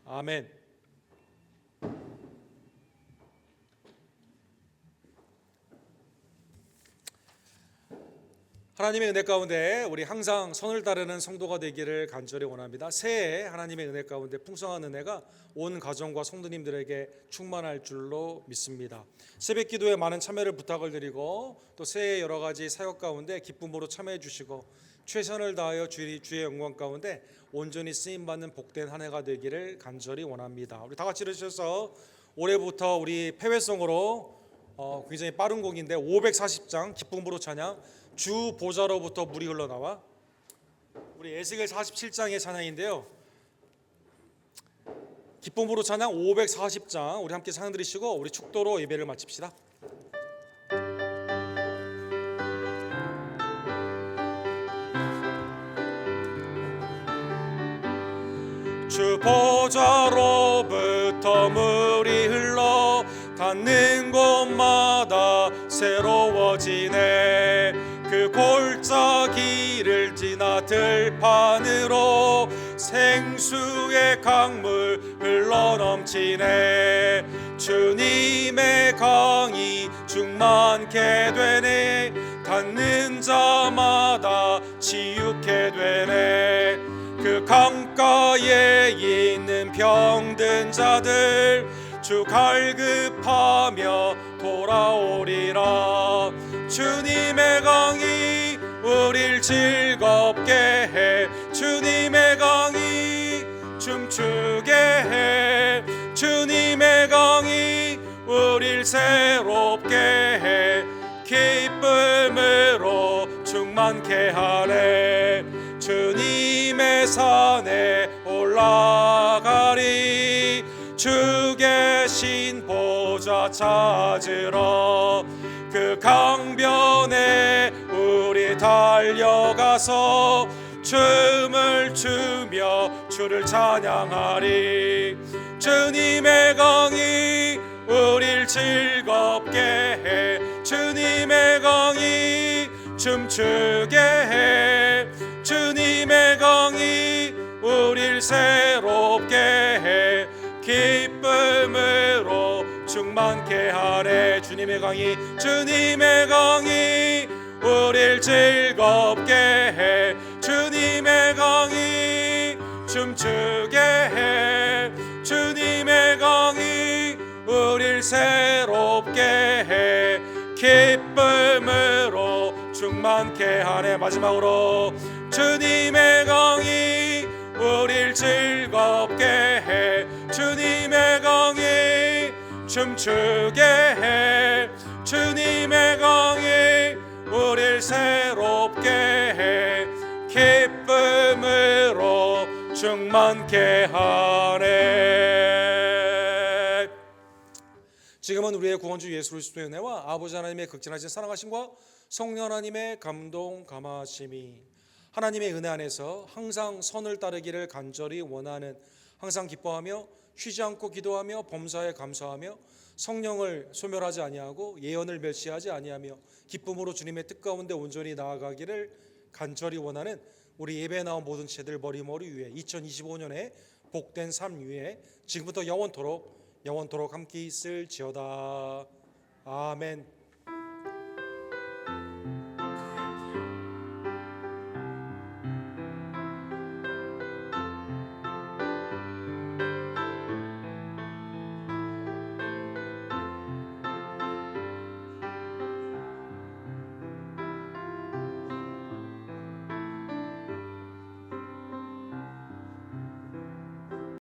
A: 아멘. 하나님의 은혜 가운데 우리 항상 선을 따르는 성도가 되기를 간절히 원합니다. 새해 하나님의 은혜 가운데 풍성한 은혜가 온 가정과 성도님들에게 충만할 줄로 믿습니다. 새벽 기도에 많은 참여를 부탁을 드리고 또 새해 여러 가지 사역 가운데 기쁨으로 참여해 주시고 최선을 다하여 주의 영광 가운데 온전히 쓰임받는 복된 한 해가 되기를 간절히 원합니다. 우리 다 같이 일어서서 올해부터 우리 폐회성으로 굉장히 빠른 곡인데 540장 기쁨으로 찬양 주 보좌로부터 물이 흘러나와 우리 에스겔 47장의 찬양인데요. 기쁨으로 찬양 540장 우리 함께 찬양 드리시고 우리 축도로 예배를 마칩시다. 주 보좌로부터 물이 흘러 닿는 곳마다 새로워지네. 그 골짜기를 지나 들판으로 생수의 강물 흘러넘치네. 주님의 강이 충만케 되네. 닿는 자마다 치유케 되네. 그 강가에 있는 병든 자들 주 갈급하며 돌아오리라. 주님의 강이 우릴 즐겁게 해. 주님의 강이 춤추게 해. 주님의 강이 우릴 새롭게 해. 기쁨으로 충만케 하네. 주님의 산에 올라가리. 주 계신 보좌 찾으러 그 강변에 우리 달려가서 춤을 추며 주를 찬양하리. 주님의 강이 우릴 즐겁게 해. 주님의 강이 춤추게 해. 주님의 강이 우릴 새롭게 해. 기쁨으로 충만케 하네. 주님의 강이 주님의 강이 우릴 즐겁게 해. 주님의 강이 춤추게 해. 주님의 강이 우릴 새롭게 해. 기쁨으로 충만케 하네. 마지막으로 주님의 강이 우릴 즐겁게 해. 주님의 강이 춤추게 해. 주님의 강이 우릴 새롭게 해. 기쁨으로 충만케 하네. 지금은 우리의 구원주 예수 그리스도의 은혜와 아버지 하나님의 극진하신 사랑하심과 성령 하나님의 감동 감화심이 하나님의 은혜 안에서 항상 선을 따르기를 간절히 원하는, 항상 기뻐하며 쉬지 않고 기도하며 범사에 감사하며 성령을 소멸하지 아니하고 예언을 멸시하지 아니하며 기쁨으로 주님의 뜻 가운데 온전히 나아가기를 간절히 원하는 우리 예배에 나온 모든 제들 머리머리 위에 2025년에 복된 삶 위에 지금부터 영원토록 함께 있을지어다. 아멘.